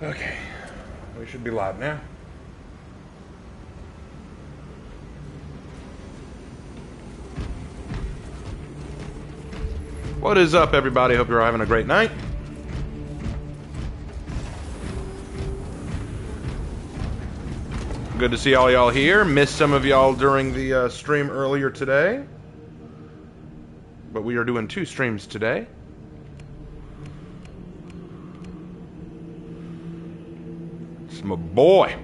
Okay, we should be live now. What is up, everybody? Hope you're having a great night. Good to see all y'all here. Missed some of y'all during the stream earlier today, but we are doing 2 streams today. It's my boy.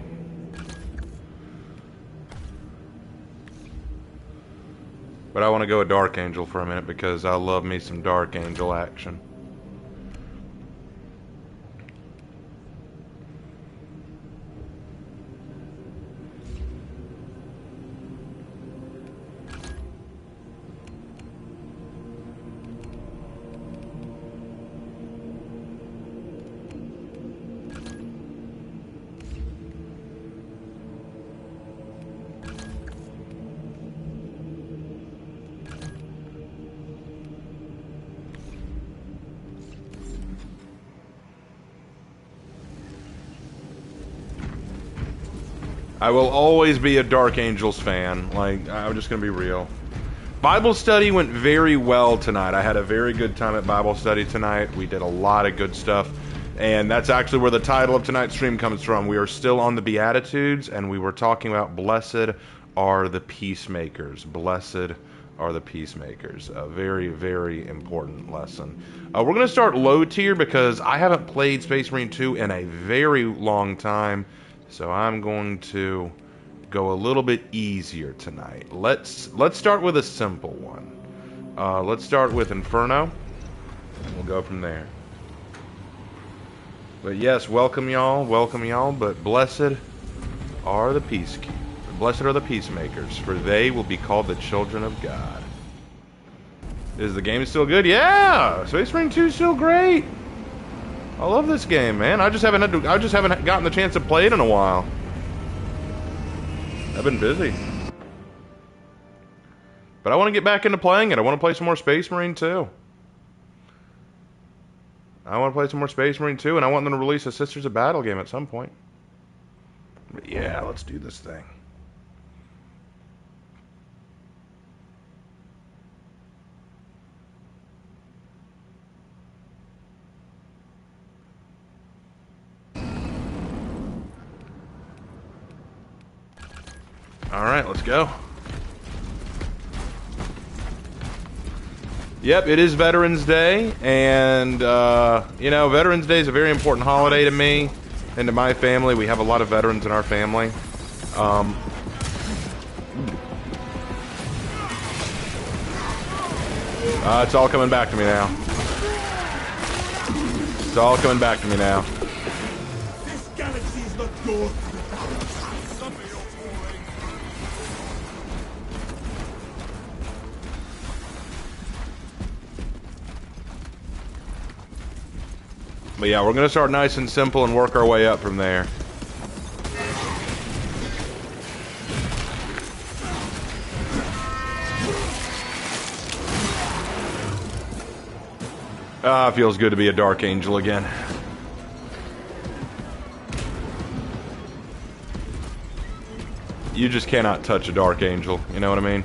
But I want to go a Dark Angel for a minute because I love me some Dark Angel action. I will always be a Dark Angels fan. Like, I'm just going to be real. Bible study went very well tonight. I had a very good time at Bible study tonight. We did a lot of good stuff. And that's actually where the title of tonight's stream comes from. We are still on the Beatitudes, and we were talking about blessed are the peacemakers. Blessed are the peacemakers. A very, very important lesson. We're going to start low tier because I haven't played Space Marine 2 in a very long time. So I'm going to go a little bit easier tonight. Let's start with a simple one. Let's start with Inferno, and we'll go from there. But yes, welcome y'all, but blessed are the blessed are the peacemakers, for they will be called the children of God. Is the game still good? Yeah! Space Marine 2 is still great! I love this game, man. I just haven't gotten the chance to play it in a while. I've been busy. But I want to get back into playing it. I want to play some more Space Marine 2. I want to play some more Space Marine 2, and I want them to release a Sisters of Battle game at some point. But yeah, let's do this thing. Alright, let's go. Yep, it is Veterans Day, and, you know, Veterans Day is a very important holiday to me and to my family. We have a lot of veterans in our family. It's all coming back to me now. It's all coming back to me now. This galaxy is not yours. But yeah, we're going to start nice and simple and work our way up from there. Feels good to be a Dark Angel again. You just cannot touch a Dark Angel, you know what I mean?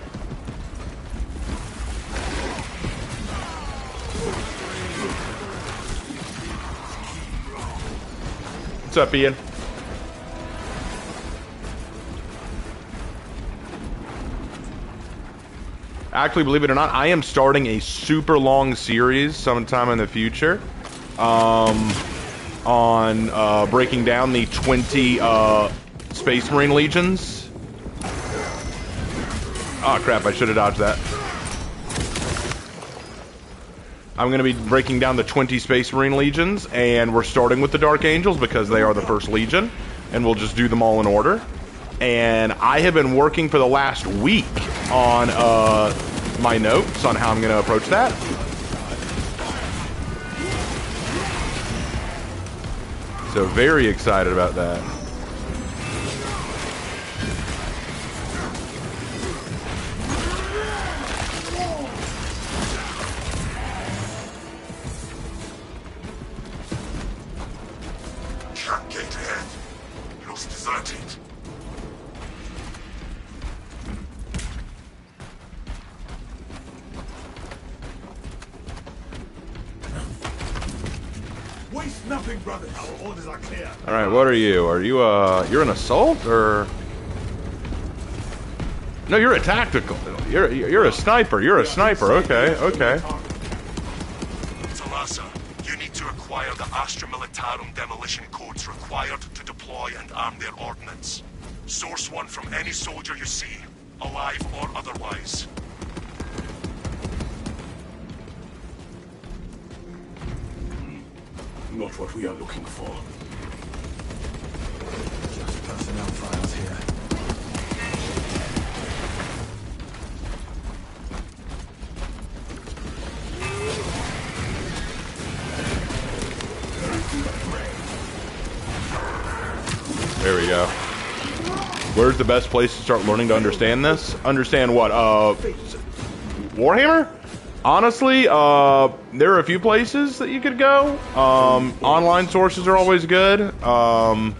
What's up, Ian? Actually, believe it or not, I am starting a super long series sometime in the future on breaking down the 20 Space Marine Legions. Oh crap, I should have dodged that. I'm going to be breaking down the 20 Space Marine Legions, and we're starting with the Dark Angels because they are the first Legion, and we'll just do them all in order. And I have been working for the last week on my notes on how I'm going to approach that. So very excited about that. Can't get ahead. Looks deserted. Waste nothing, brother. Our orders are clear. All right, what are you? Are you you're an assault or? No, you're a tactical. You're a sniper. You're a sniper. Okay, okay. Talassa, you need to acquire the Astra Militarum demolition codes required to deploy and arm their ordnance. Source one from any soldier you see, alive or otherwise. Not what we are looking for. Just personnel files here. There we go. Where's the best place to start learning to understand this? Understand what? Warhammer? Honestly, there are a few places that you could go. Online sources are always good. I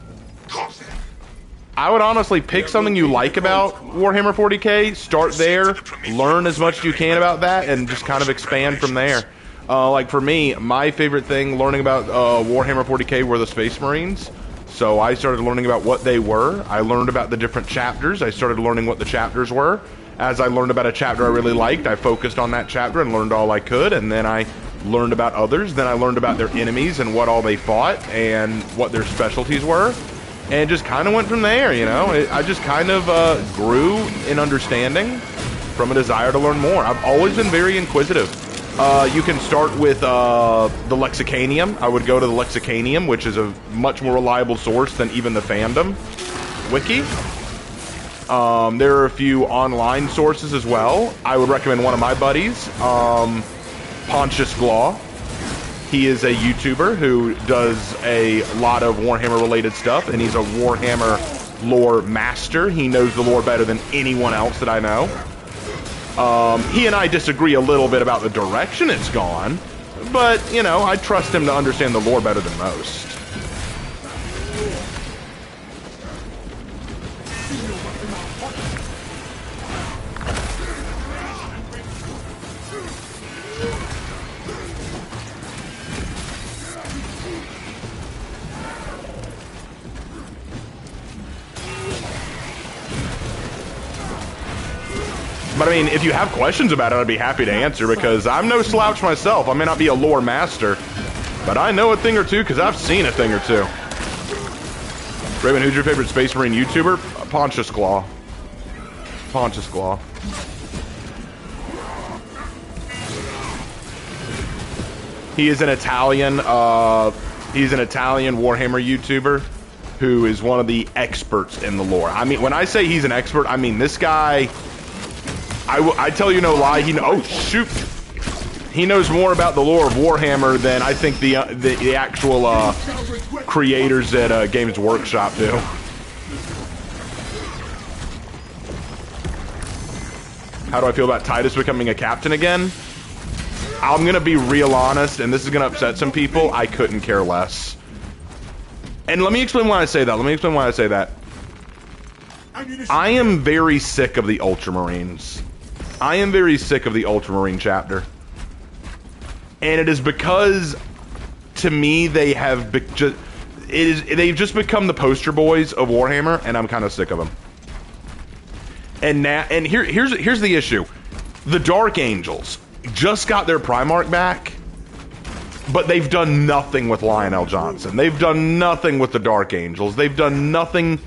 would honestly pick something you like about Warhammer 40k, start there, learn as much as you can about that, and just kind of expand from there. Like for me, my favorite thing learning about Warhammer 40k were the Space Marines. So I started learning about what they were. I learned about the different chapters. I started learning what the chapters were. As I learned about a chapter I really liked, I focused on that chapter and learned all I could, and then I learned about others. Then I learned about their enemies and what all they fought and what their specialties were, and just kind of went from there, you know? I just kind of grew in understanding from a desire to learn more. I've always been very inquisitive. You can start with the Lexicanium. I would go to the Lexicanium, which is a much more reliable source than even the fandom wiki. There are a few online sources as well. I would recommend one of my buddies, Pontius Glaw. He is a YouTuber who does a lot of Warhammer-related stuff, and he's a Warhammer lore master. He knows the lore better than anyone else that I know. He and I disagree a little bit about the direction it's gone, but, you know, I trust him to understand the lore better than most. But I mean, if you have questions about it, I'd be happy to answer, because I'm no slouch myself. I may not be a lore master, but I know a thing or two because I've seen a thing or two. Raven, who's your favorite Space Marine YouTuber? Pontius Glaw. Pontius Glaw. He is an Italian, he's an Italian Warhammer YouTuber who is one of the experts in the lore. I mean, when I say he's an expert, I mean this guy... I tell you no lie. Oh shoot! He knows more about the lore of Warhammer than I think the actual creators at Games Workshop do. How do I feel about Titus becoming a captain again? I'm gonna be real honest, and this is gonna upset some people. I couldn't care less. And let me explain why I say that. I am very sick of the Ultramarines. I am very sick of the Ultramarine chapter. And it is because, to me, they have they've just become the poster boys of Warhammer, and I'm kind of sick of them. And now, and here's the issue. The Dark Angels just got their Primarch back, but they've done nothing with Lionel Johnson. They've done nothing with the Dark Angels. They've done nothing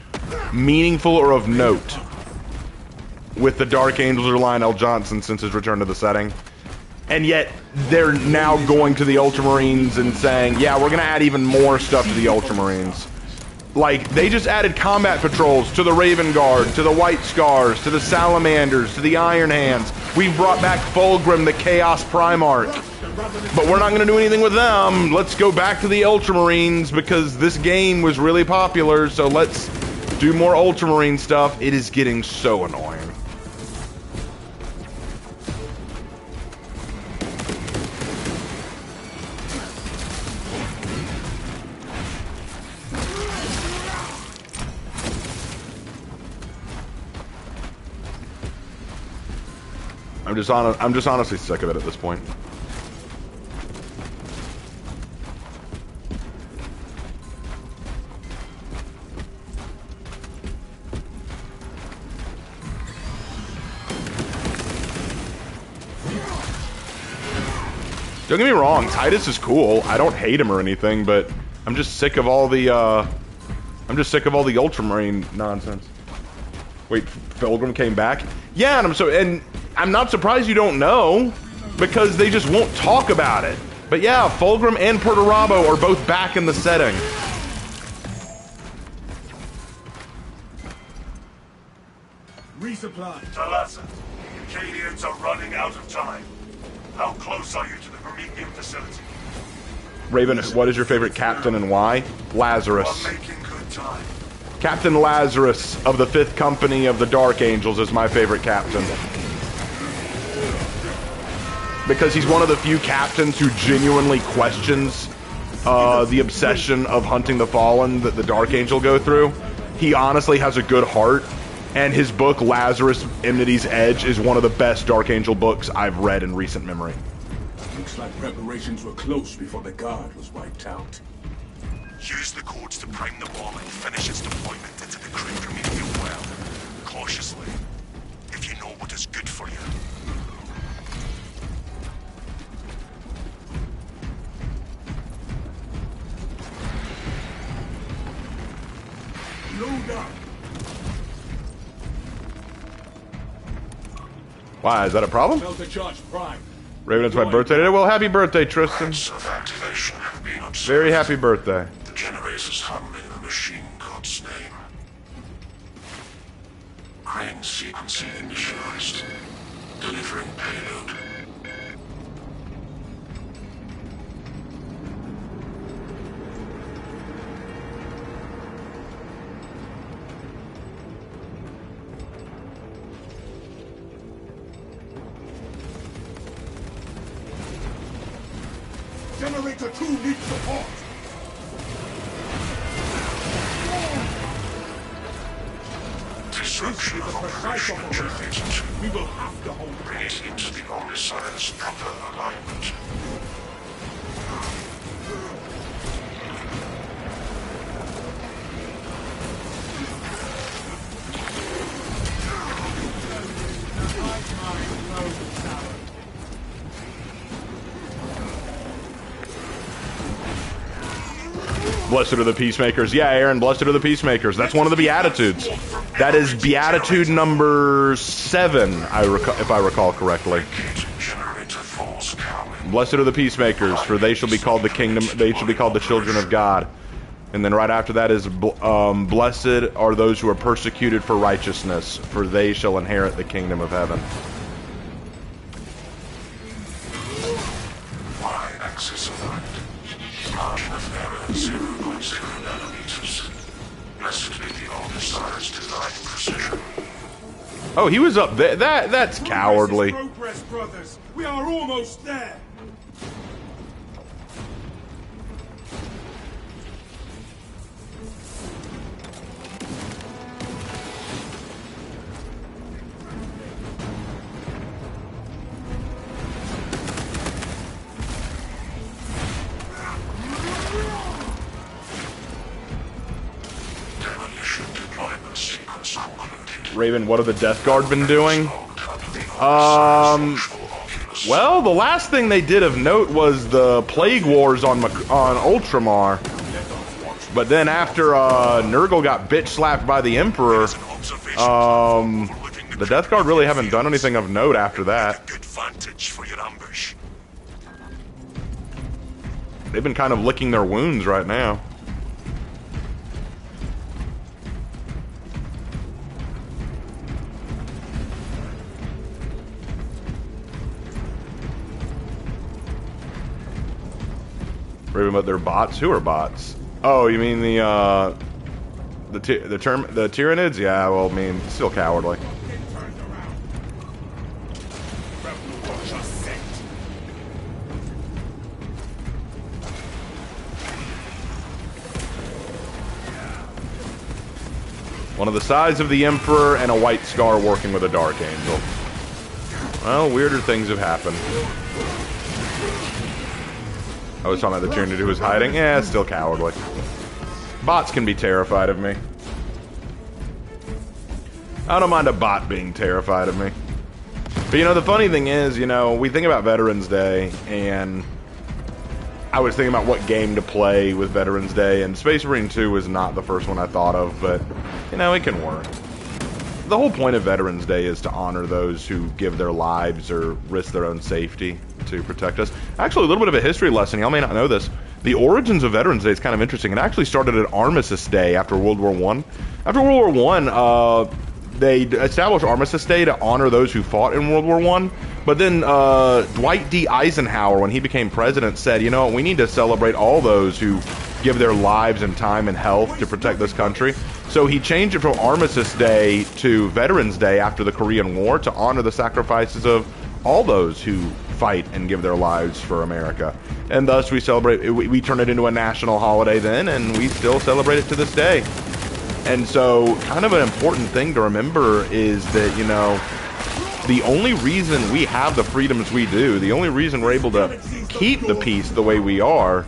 meaningful or of note with the Dark Angels or Lionel Johnson since his return to the setting. And yet, they're now going to the Ultramarines and saying, yeah, we're going to add even more stuff to the Ultramarines. Like, they just added combat patrols to the Raven Guard, to the White Scars, to the Salamanders, to the Iron Hands. We've brought back Fulgrim, the Chaos Primarch. But we're not going to do anything with them. Let's go back to the Ultramarines because this game was really popular, so let's do more Ultramarine stuff. It is getting so annoying. I'm just honestly sick of it at this point. Don't get me wrong, Titus is cool. I don't hate him or anything, but I'm just sick of all the Ultramarine nonsense. Wait, Fulgrim came back? Yeah, and I'm not surprised you don't know, because they just won't talk about it. But yeah, Fulgrim and Perturabo are both back in the setting. Resupply. Talassa, the Acadians are running out of time. How close are you to the Promethean facility? Raven, what is your favorite captain and why? Lazarus. We're making good time. Captain Lazarus of the 5th Company of the Dark Angels is my favorite captain. Because he's one of the few captains who genuinely questions the obsession of hunting the fallen that the Dark Angel go through. He honestly has a good heart, and his book, Lazarus Enmity's Edge, is one of the best Dark Angel books I've read in recent memory. Looks like preparations were close before the guard was wiped out. Use the codes to prime the bomb and finish its deployment into the Great Promethean well. Cautiously, if you know what is good for you. Load up. Why, is that a problem? Delta charge prime. Raven, it's my birthday today. Well, happy birthday, Tristan. Of activation have been observed. Very happy birthday. The generators hum in the machine god's name. Crane sequencing initialized. Delivering payload. Generator 2 needs support. Disruption of operation generator 2. We will have to hold Bring it into the Omniscience proper alignment. Blessed are the Peacemakers. Yeah, Aaron, blessed are the Peacemakers. That's one of the Beatitudes. That is Beatitude number 7, if I recall correctly. Blessed are the Peacemakers, for they shall be called the kingdom. They shall be called the children of God. And then right after that is, blessed are those who are persecuted for righteousness, for they shall inherit the kingdom of heaven. Y-axis aligned. Margin of error 0.0 nanometers. Blessed be the Omniscience design precision. Oh, he was up there. That's cowardly. Progress, brothers. We are almost there. Demolition deployment sequence concluded. Raven, what have the Death Guard been doing? Well, the last thing they did of note was the Plague Wars on Ultramar. But then after Nurgle got bitch slapped by the Emperor, the Death Guard really haven't done anything of note after that. Good vantage for your ambush. They've been kind of licking their wounds right now. Raven, but they're bots? Who are bots? Oh, you mean the Tyranids? Yeah, well, I mean, still cowardly. One of the size of the Emperor and a White Scar working with a Dark Angel. Well, weirder things have happened. I was talking about the Tyranid who was hiding. Yeah, it's still cowardly. Bots can be terrified of me. I don't mind a bot being terrified of me. But, you know, the funny thing is, you know, we think about Veterans Day, and I was thinking about what game to play with Veterans Day, and Space Marine 2 was not the first one I thought of, but, you know, it can work. The whole point of Veterans Day is to honor those who give their lives or risk their own safety to protect us. Actually, a little bit of a history lesson. Y'all may not know this. The origins of Veterans Day is kind of interesting. It actually started at Armistice Day after World War I. After World War I, they established Armistice Day to honor those who fought in World War I. But then Dwight D. Eisenhower, when he became president, said, you know, we need to celebrate all those who give their lives and time and health to protect this country. So he changed it from Armistice Day to Veterans Day after the Korean War to honor the sacrifices of all those who fight and give their lives for America. And thus we celebrate, we turn it into a national holiday then, and we still celebrate it to this day. And so kind of an important thing to remember is that, you know, the only reason we have the freedoms we do, the only reason we're able to keep the peace the way we are,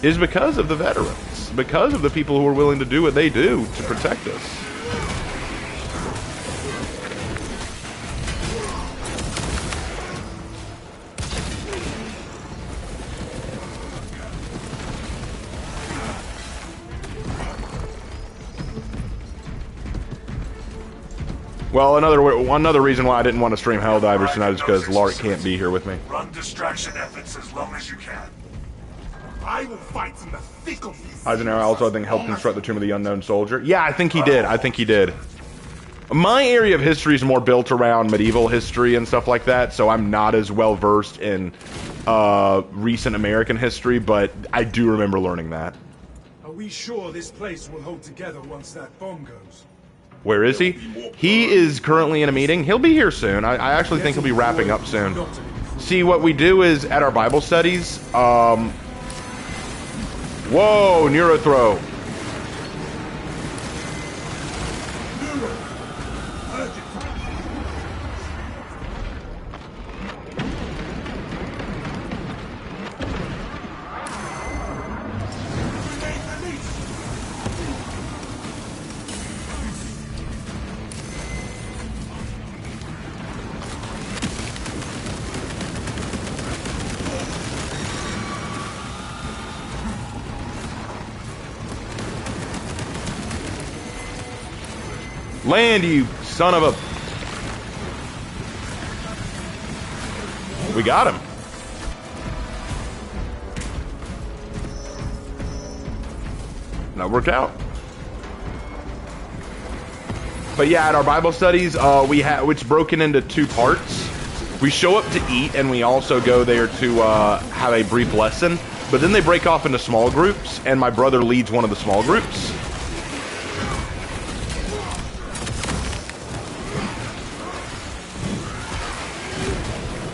is because of the veterans, because of the people who are willing to do what they do to protect us. Well, another reason why I didn't want to stream Helldivers tonight is because Lark can't be here with me. Run distraction efforts as long as you can. I will fight in the thick of these. Eisenhower also, I think, helped construct the Tomb of the Unknown Soldier. Yeah, I think he did. I think he did. My area of history is more built around medieval history and stuff like that, so I'm not as well versed in recent American history, but I do remember learning that. Are we sure this place will hold together once that bomb goes? Where is he? He is currently in a meeting. He'll be here soon. I actually think he'll be wrapping up soon. See, what we do is, at our Bible studies, whoa, Neuro throw. Land, you son of a... We got him. That worked out. But yeah, at our Bible studies, it's broken into two parts. We show up to eat, and we also go there to have a brief lesson. But then they break off into small groups, and my brother leads one of the small groups.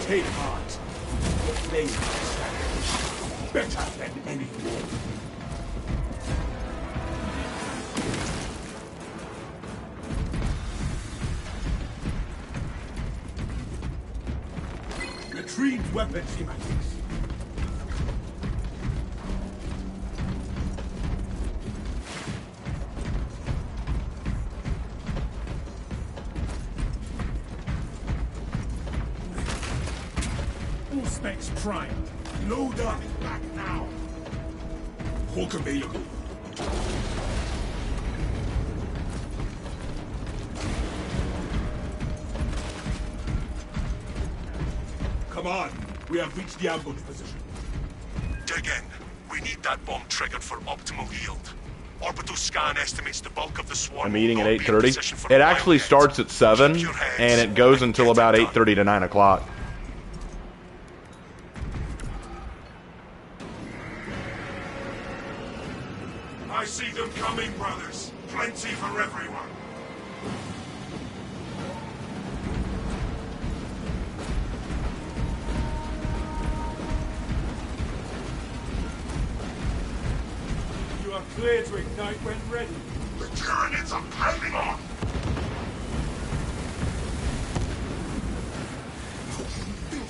Take heart. They better than anything. Retrieve weapon schematics. All specs primed. Load up. Back now. Hawk available. Come on. We have reached the ambush position. Dig in. We need that bomb triggered for optimal yield. Orbital scan estimates the bulk of the swarm. I'm eating at will not be in 8:30. position for It actually wildcats. starts at 7, Keep your heads and it goes and until get about it done. 8:30 to 9 o'clock. I see them coming, brothers. Plenty for everyone. You are clear to ignite when ready. The Tyranids are piling on.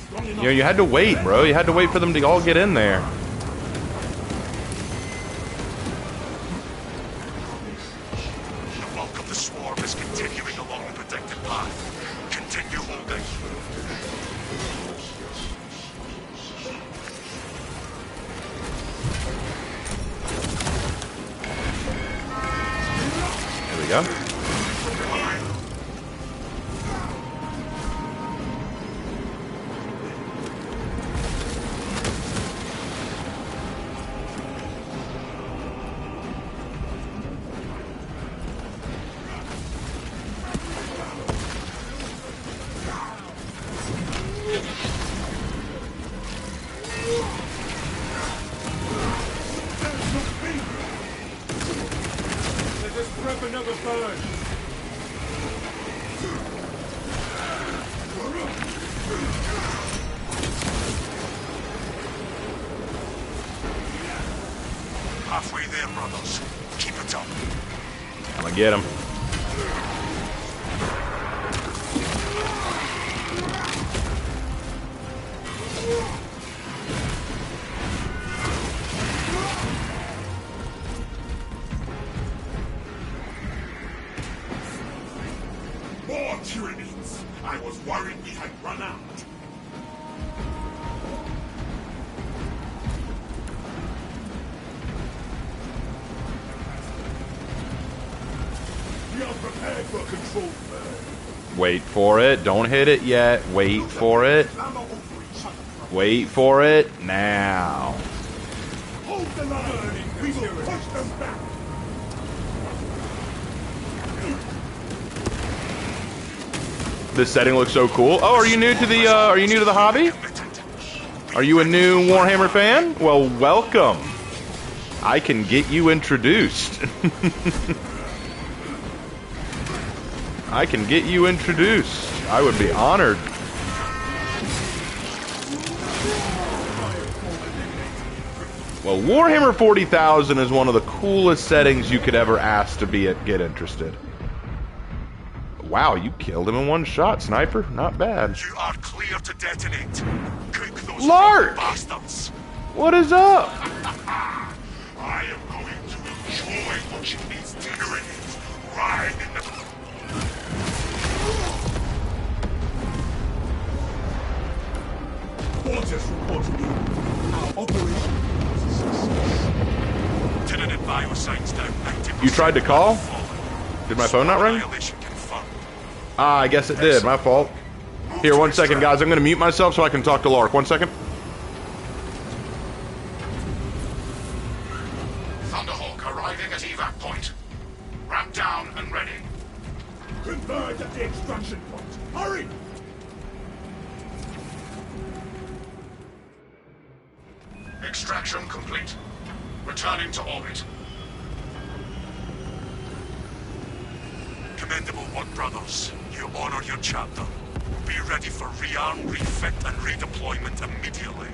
strong enough. You know, you had to wait, bro. You had to wait for them to all get in there. The bulk of the swarm is continuing along the protected path. Continue holding. There we go. Let us prep another bird. Halfway there, brothers. Keep it up. I'm gonna get him. More Tyranids. I was worried we had run out. We are prepared for control bird. Wait for it. Don't hit it yet. Wait for it. Clamor over each other. Wait for it now. Hold the line. We will push them back. This setting looks so cool. Oh, are you new to the hobby? Are you a new Warhammer fan? Well, welcome. I can get you introduced. I can get you introduced. I would be honored. Well, Warhammer 40,000 is one of the coolest settings you could ever ask to get interested. Wow, you killed him in one shot, sniper. Not bad. You are clear to detonate. Cook those Lark! bastards. What is up? I am going to enjoy watching these Tyranids ride in the... Quarters reporting in. Our operation was a success. Tyranid biosigns down 90%. You tried to call? Did my phone not ring? Annihilation confirmed. Ah, I guess it did. My fault. Here, 1 second, guys. I'm going to mute myself so I can talk to Lark. 1 second. Thunderhawk arriving at evac point. Ramp down and ready. Converge at the extraction point. Hurry! Extraction complete. Returning to orbit. Commendable work, brothers. You honor your chapter. Be ready for rearm, refit, and redeployment immediately.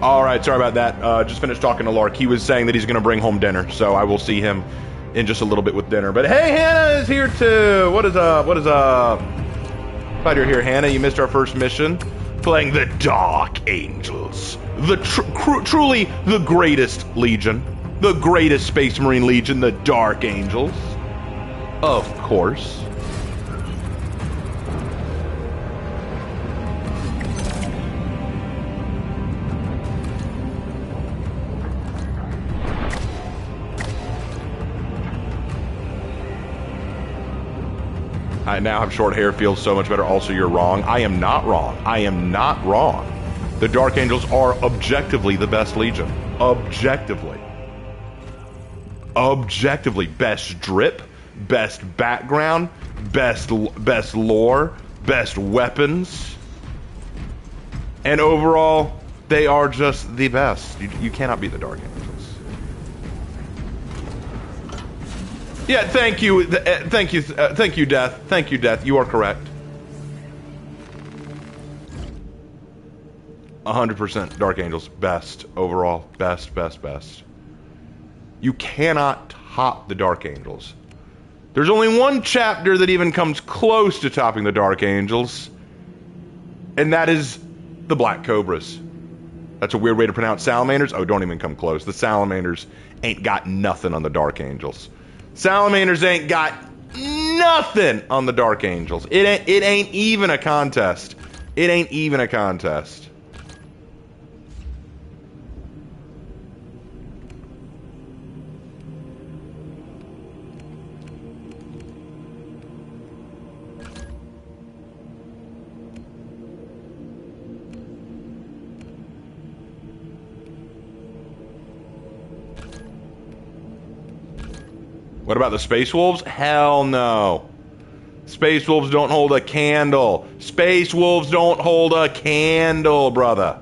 All right, sorry about that. Just finished talking to Lark. He was saying that he's going to bring home dinner, so I will see him in just a little bit with dinner. But hey, Hannah is here too. What is up? What is up? Glad you're here, Hannah. You missed our first mission, playing the Dark Angels, the truly the greatest legion. The greatest Space Marine Legion, the Dark Angels. Of course. I now have short hair, feels so much better. Also, you're wrong. I am not wrong. I am not wrong. The Dark Angels are objectively the best Legion. Objectively. Objectively. Best drip, best background, best lore, best weapons. And overall, they are just the best. You cannot beat the Dark Angels. Yeah, thank you, thank you, thank you, Death. Thank you, Death. You are correct. 100% Dark Angels, best overall, best. You cannot top the Dark Angels. There's only one chapter that even comes close to topping the Dark Angels, and that is the Black Cobras. That's a weird way to pronounce salamanders. Oh, don't even come close. The salamanders ain't got nothing on the Dark Angels. Salamanders ain't got nothing on the Dark Angels. It ain't even a contest. It ain't even a contest. What about the Space Wolves? Hell no. Space Wolves don't hold a candle. Space Wolves don't hold a candle, brother.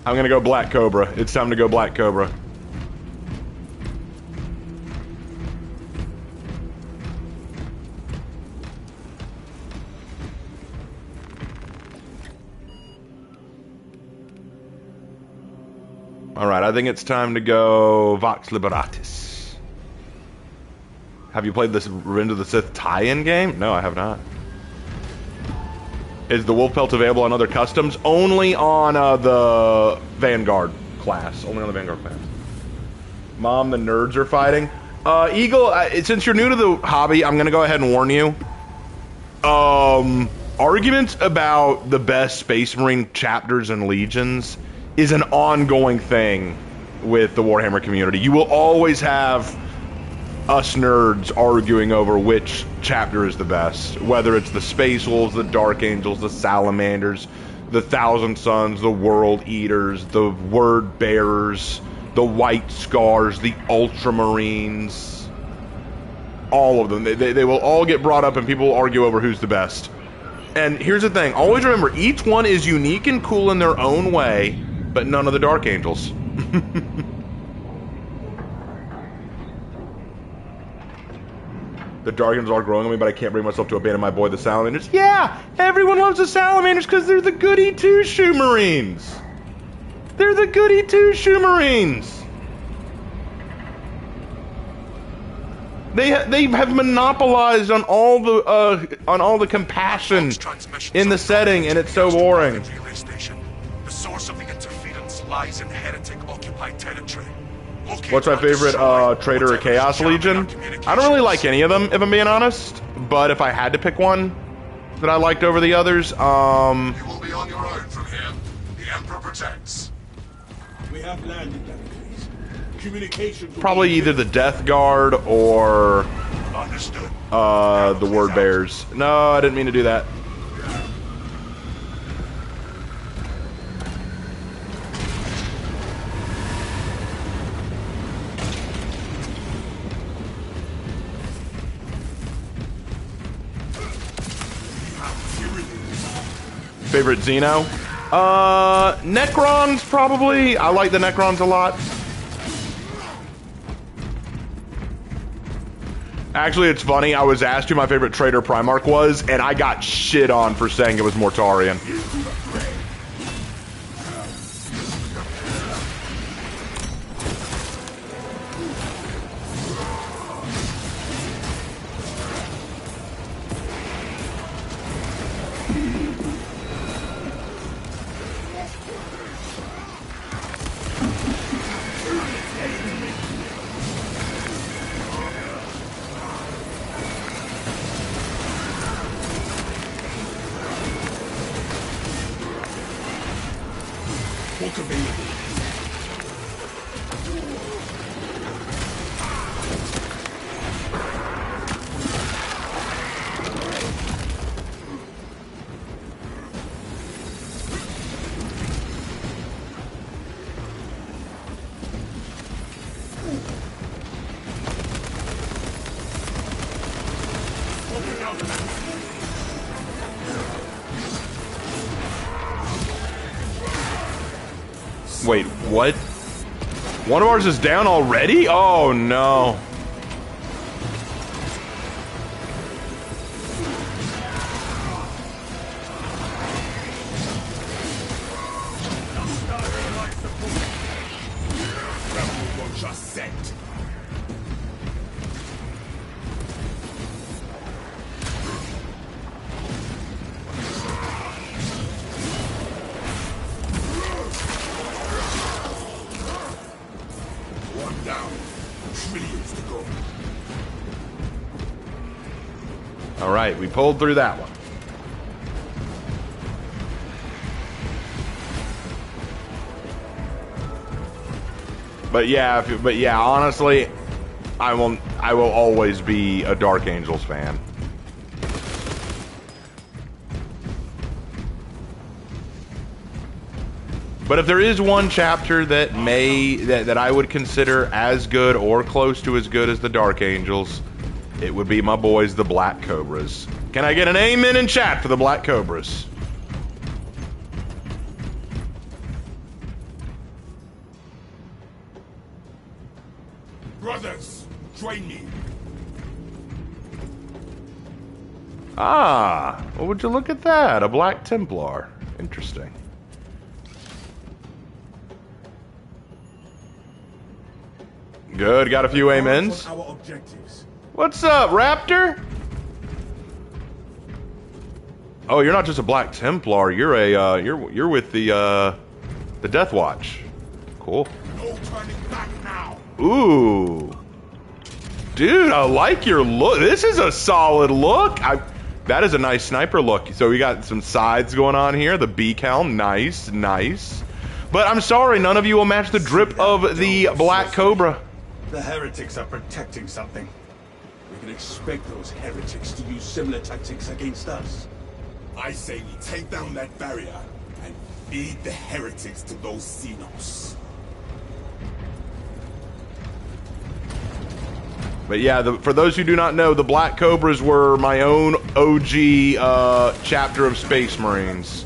I'm gonna go Black Cobra. It's time to go Black Cobra. Alright, I think it's time to go Vox Liberatis. Have you played this Revenge of the Sith tie-in game? No, I have not. Is the wolf pelt available on other customs? Only on the Vanguard class. Only on the Vanguard class. Mom, the nerds are fighting. Eagle, since you're new to the hobby, I'm going to go ahead and warn you. Arguments about the best Space Marine chapters and legions is an ongoing thing with the Warhammer community. You will always have us nerds arguing over which chapter is the best, whether it's the Space Wolves, the Dark Angels, the Salamanders, the Thousand Sons, the World Eaters, the Word Bearers, the White Scars, the Ultramarines, all of them. They will all get brought up and people will argue over who's the best. And here's the thing, always remember, each one is unique and cool in their own way, but none of the Dark Angels. The Dark Angels are growing on me, but I can't bring myself to abandon my boy, the Salamanders. Yeah, everyone loves the Salamanders because they're the goody two-shoe Marines. They're the goody two-shoe Marines. They have monopolized on all the compassion in the setting, and it's so boring. The source of the interference lies in heretic-occupied territory. What's my favorite Traitor or Chaos Legion? I don't really like any of them, if I'm being honest. But if I had to pick one that I liked over the others, You will be on your own from here. The Emperor protects. We have landed that place. Communication. probably either the Death Guard or Understood. the Word Bears. No, I didn't mean to do that. Favorite Xeno? Necrons, probably. I like the Necrons a lot. Actually, it's funny. I was asked who my favorite Traitor Primarch was, and I got shit on for saying it was Mortarion. available. Wait, what? One of ours is down already? Oh no. Just set. One down. Trillions to go. All right, we pulled through that one. But yeah, honestly, I will always be a Dark Angels fan. But if there is one chapter that that I would consider as good or close to as good as the Dark Angels, it would be my boys, the Black Cobras. Can I get an amen in chat for the Black Cobras? Brothers, join me. Ah, well, would you look at that? A Black Templar. Interesting. Good, got a few amens. Our objectives. What's up, Raptor? Oh, you're not just a Black Templar. You're a you're with the Death Watch. Cool. No turning back now. Ooh, dude, I like your look. This is a solid look. That is a nice sniper look. So we got some sides going on here. The beak helm, nice, nice. But I'm sorry, none of you will match the drip of the Black Cobra. The heretics are protecting something. We can expect those heretics to use similar tactics against us. I say we take down that barrier and feed the heretics to those Xenos. But yeah, for those who do not know, the Black Cobras were my own OG chapter of Space Marines.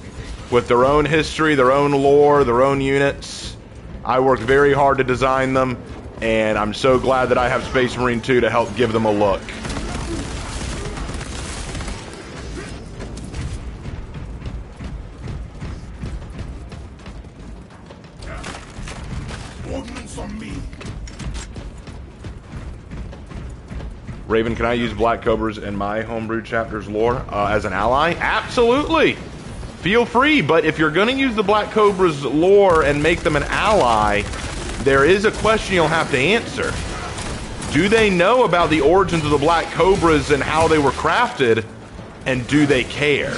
With their own history, their own lore, their own units. I worked very hard to design them, and I'm so glad that I have Space Marine 2 to help give them a look. Ordnance on me. Raven, can I use Black Cobras in my homebrew chapter's lore as an ally? Absolutely! Feel free, but if you're going to use the Black Cobra's lore and make them an ally, there is a question you'll have to answer. Do they know about the origins of the Black Cobras and how they were crafted, and do they care?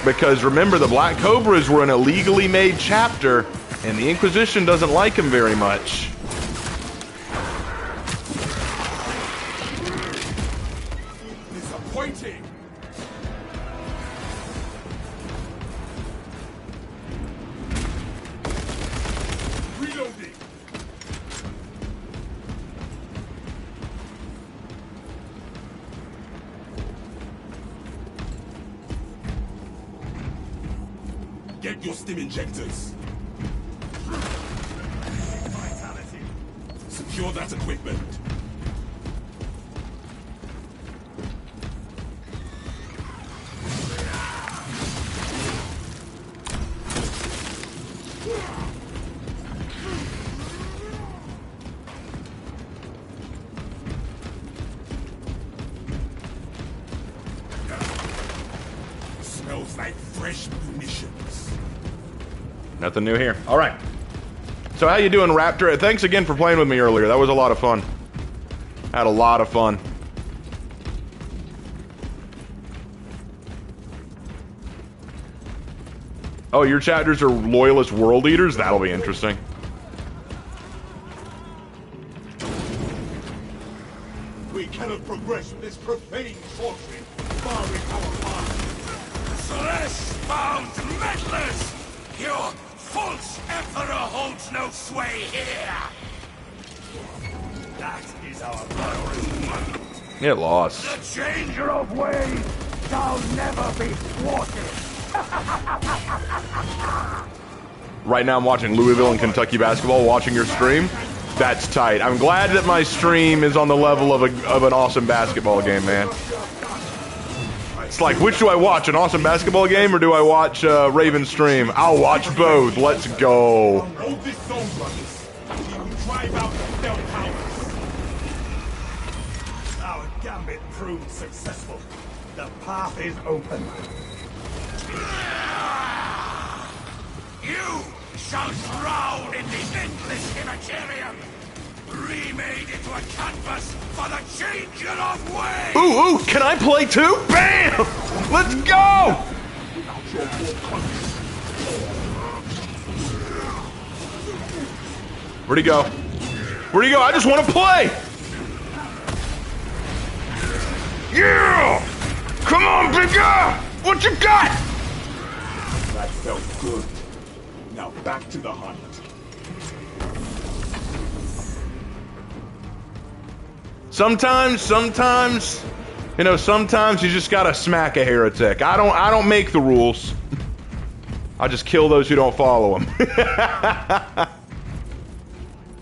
Because remember, the Black Cobras were an illegally made chapter, and the Inquisition doesn't like them very much. Disappointing. Reloading. Get your stim injectors. Vitality. Secure that equipment. Smells like fresh munitions. Nothing new here. All right. So how you doing, Raptor? Thanks again for playing with me earlier. That was a lot of fun. Had a lot of fun. Oh, your chapters are loyalist world eaters? That'll be interesting. We cannot progress with this profane sorcery, barring our path. Flesh-bound meddlers! Your false emperor holds no sway here! That is our priority. It lost. The changer of ways shall never be thwarted! Right now I'm watching Louisville and Kentucky basketball, watching your stream. That's tight. I'm glad that my stream is on the level of an awesome basketball game, man. It's like, which do I watch? An awesome basketball game or do I watch Raven's stream? I'll watch both. Let's go. Hold this zone, brothers. We will drive out the stealth powers. Our gambit proved successful. The path is open. You shall drown in the endless Immaterium, remade into a canvas for the changer of ways! Ooh, can I play too? Bam! Let's go! Where'd he go? Where'd he go? I just want to play! Yeah! Come on, big guy! What you got? That felt good. Now back to the hunt. Sometimes, you know, sometimes you just gotta smack a heretic. I don't make the rules. I just kill those who don't follow them.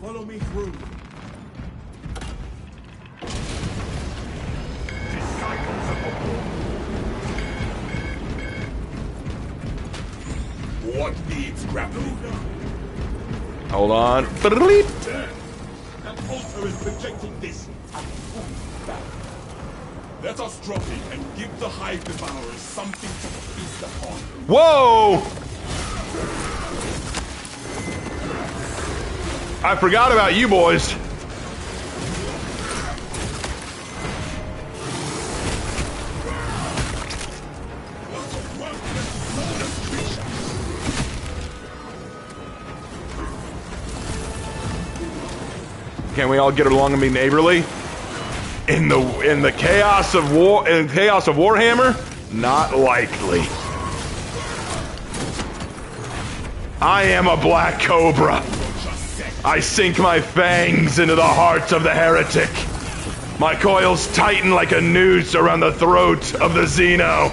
Follow me through. What needs grappling? Hold on. That altar is projecting this. Let us drop it and give the Hive Devourers something to feast upon. Whoa! I forgot about you boys. Can we all get along and be neighborly? In the chaos of war, in chaos of Warhammer, not likely. I am a black cobra. I sink my fangs into the hearts of the heretic. My coils tighten like a noose around the throat of the Xeno.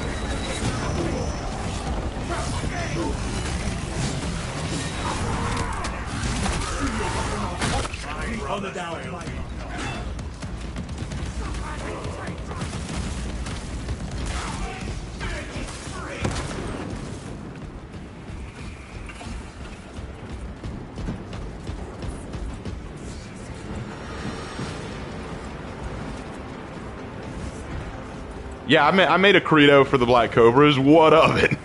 On the down. Yeah, I made a credo for the Black Cobras. What of it?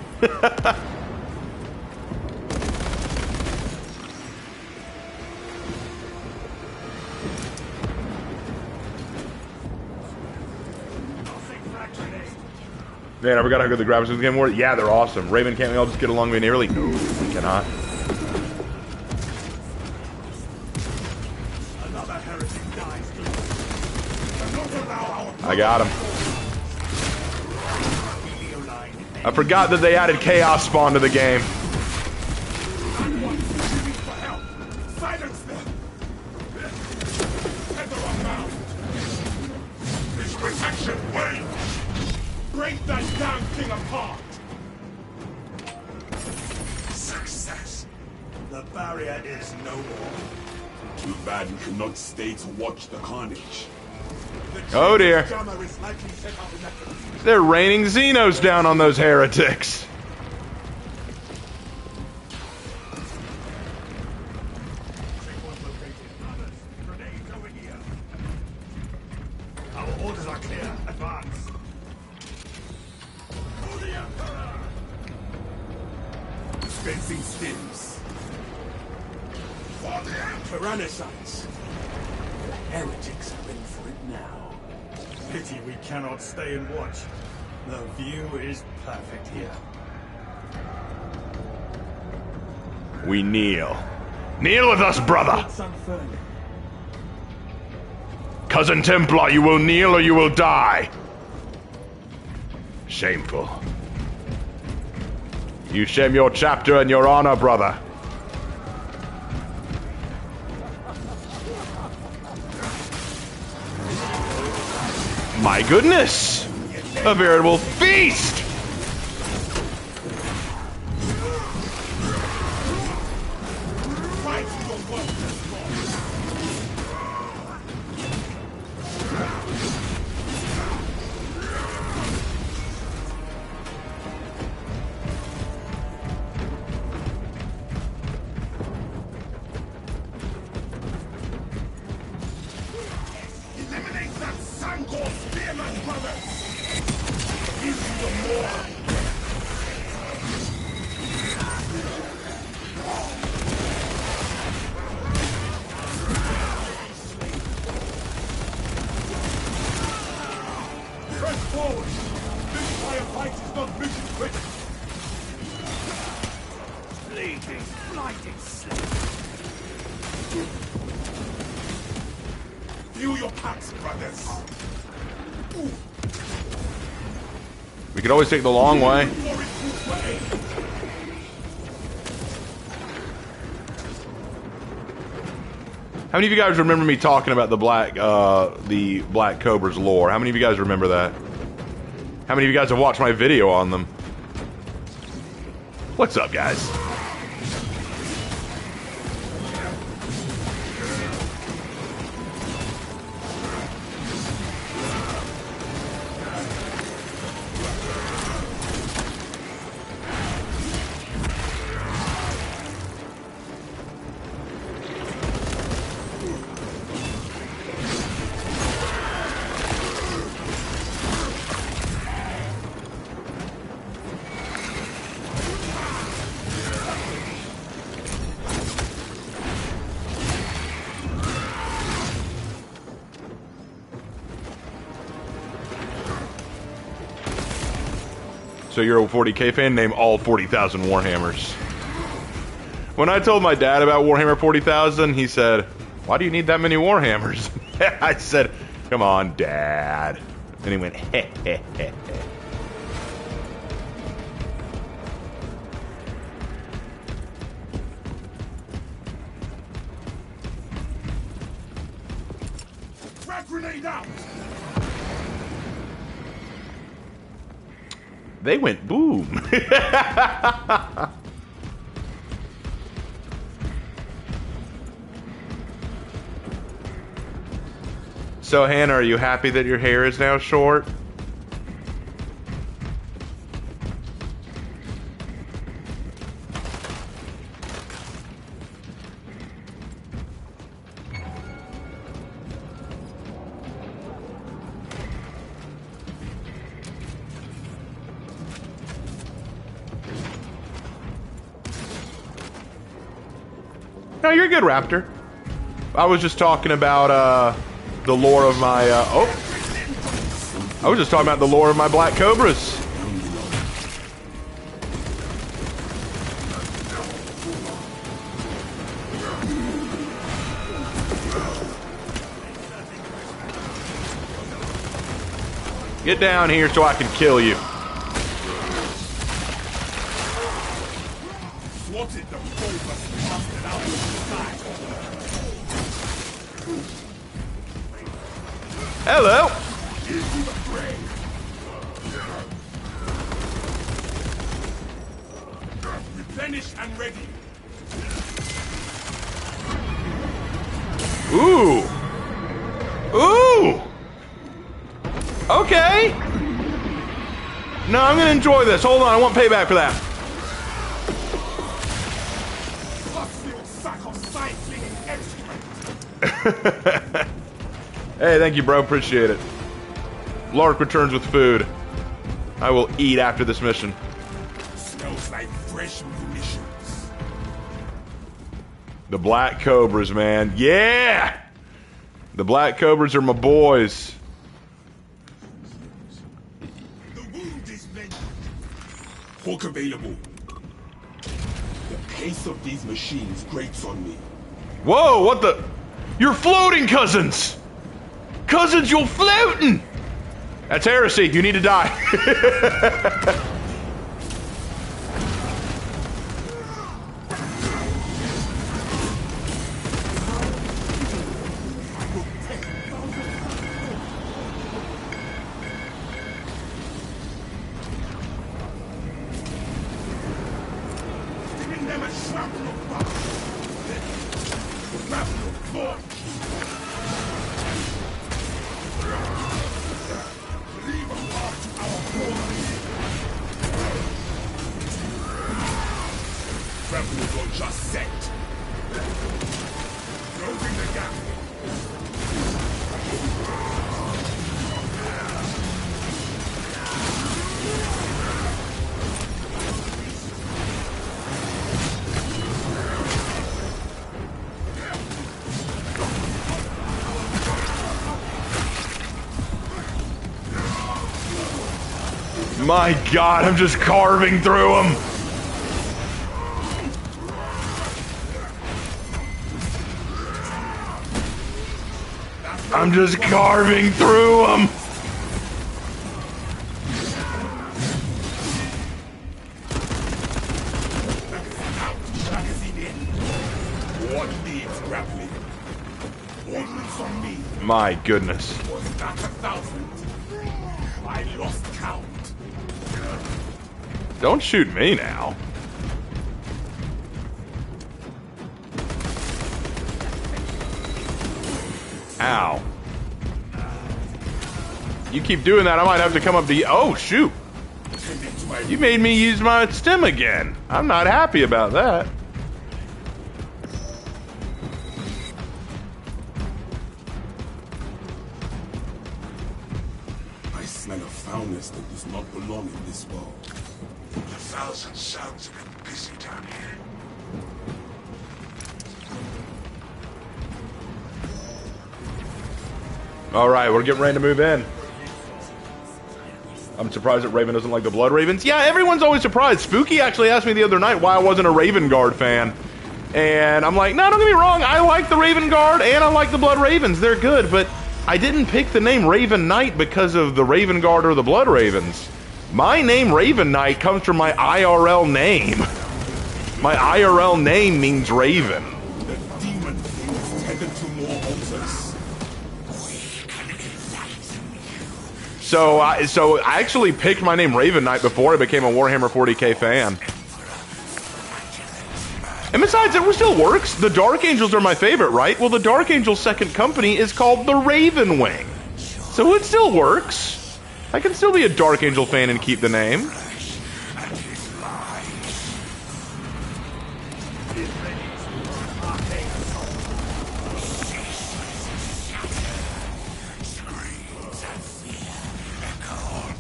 Man, I forgot how good the graphics of the game were. Yeah, they're awesome. Raven, can't we all just get along very nearly? No, we cannot. Another heretic dies. I got him. I forgot that they added Chaos Spawn to the game. Silence them! Tether unbound! This protection wanes! Break that damn thing apart! Success! The barrier is no more. Too bad you cannot stay to watch the carnage. Oh dear. Jammer is likely set up in that. They're raining Xenos down on those heretics. Our orders are clear. Advance. For the Emperor! Dispensing stims. For the Tyrannosaurs. The heretics are in for it now. Pity we cannot stay and watch. The view is perfect here. We kneel. Kneel with us, brother! Son Fern. Cousin Templar, you will kneel or you will die. Shameful. You shame your chapter and your honor, brother. My goodness! A veritable feast! Eliminate that Sangor Spearman, brothers! Into the moor! Press forward. This firefight is not mission critical. Bleeding, blinding slave. Feel your packs, brothers! We could always take the long way. How many of you guys remember me talking about the Black Cobra's lore? How many of you guys remember that? How many of you guys have watched my video on them? What's up, guys? So you're a 40k fan? Name all 40,000 Warhammers. When I told my dad about Warhammer 40,000, he said, "Why do you need that many Warhammers?" I said, "Come on, Dad." And he went, heh, heh, heh, heh. Frag grenade out! They went boom. So, Hannah, are you happy that your hair is now short? No, you're good, Raptor. I was just talking about the lore of my I was just talking about the lore of my Black Cobras. Get down here so I can kill you. Swatted the bulbous bastard out of the sky. Hello. Into the grave. Replenished and ready. Ooh. Ooh. Okay. No, I'm gonna enjoy this. Hold on, I want payback for that. Little sack of side-flinging excrement. Hey, thank you, bro. Appreciate it. Lark returns with food. I will eat after this mission. Smells like fresh munitions. The Black Cobras, man. Yeah! The Black Cobras are my boys. The wound is mended. Hawk available. pace of these machines grates on me. Whoa, what the? You're floating, cousins! Cousins, you're floating! That's heresy. You need to die. My God, I'm just carving through them. I'm just carving through them. What needs grappling? Ordnance on me. My goodness. Was that 1,000? I lost count. Don't shoot me now. Ow. You keep doing that, I might have to come up to you. Oh, shoot. You made me use my stem again. I'm not happy about that. I smell a foulness that does not belong in this world. 1,000 sounds a bit busy down here. All right, we're getting ready to move in. I'm surprised that Raven doesn't like the Blood Ravens. Yeah, everyone's always surprised. Spooky actually asked me the other night why I wasn't a Raven Guard fan. And I'm like, no, don't get me wrong. I like the Raven Guard and I like the Blood Ravens. They're good, but I didn't pick the name Raven Knight because of the Raven Guard or the Blood Ravens. My name, Raven Knight, comes from my IRL name. My IRL name means Raven. The demon is tethered to more altars. So I actually picked my name Raven Knight before I became a Warhammer 40k fan. And besides, it still works. The Dark Angels are my favorite, right? Well, the Dark Angels' second company is called the Raven Wing. So it still works. I can still be a Dark Angel fan and keep the name.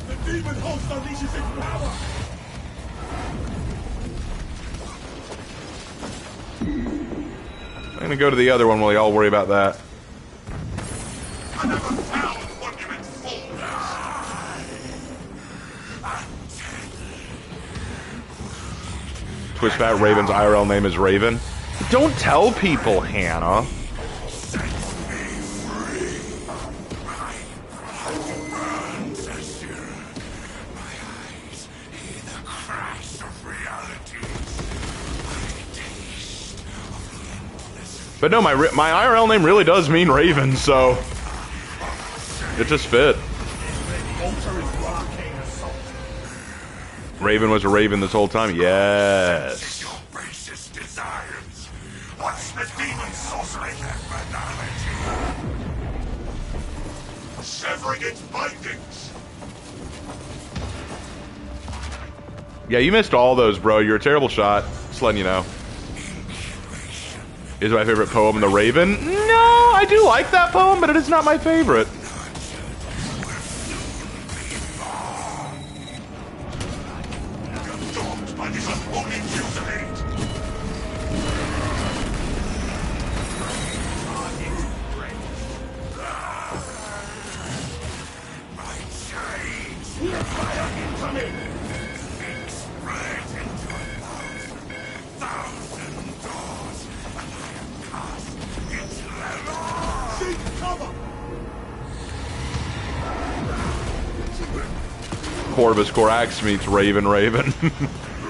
The demon host unleashes its power. I'm gonna go to the other one while y'all worry about that. I never found monument folders. Twist Fat Raven's IRL name is Raven. Don't tell people, Hannah. But no, my IRL name really does mean Raven, so it just fit. Raven was a Raven this whole time. Yes. Your racist desires. What's the demon sorcery? Severing its bindings. Yeah, you missed all those, bro. You're a terrible shot. Just letting you know. Is my favorite poem The Raven? No, I do like that poem, but it is not my favorite. Dogged by this unholy fusillade. My chains. Fire incoming. Spread into 1,000. Corvus Corax meets Raven Raven.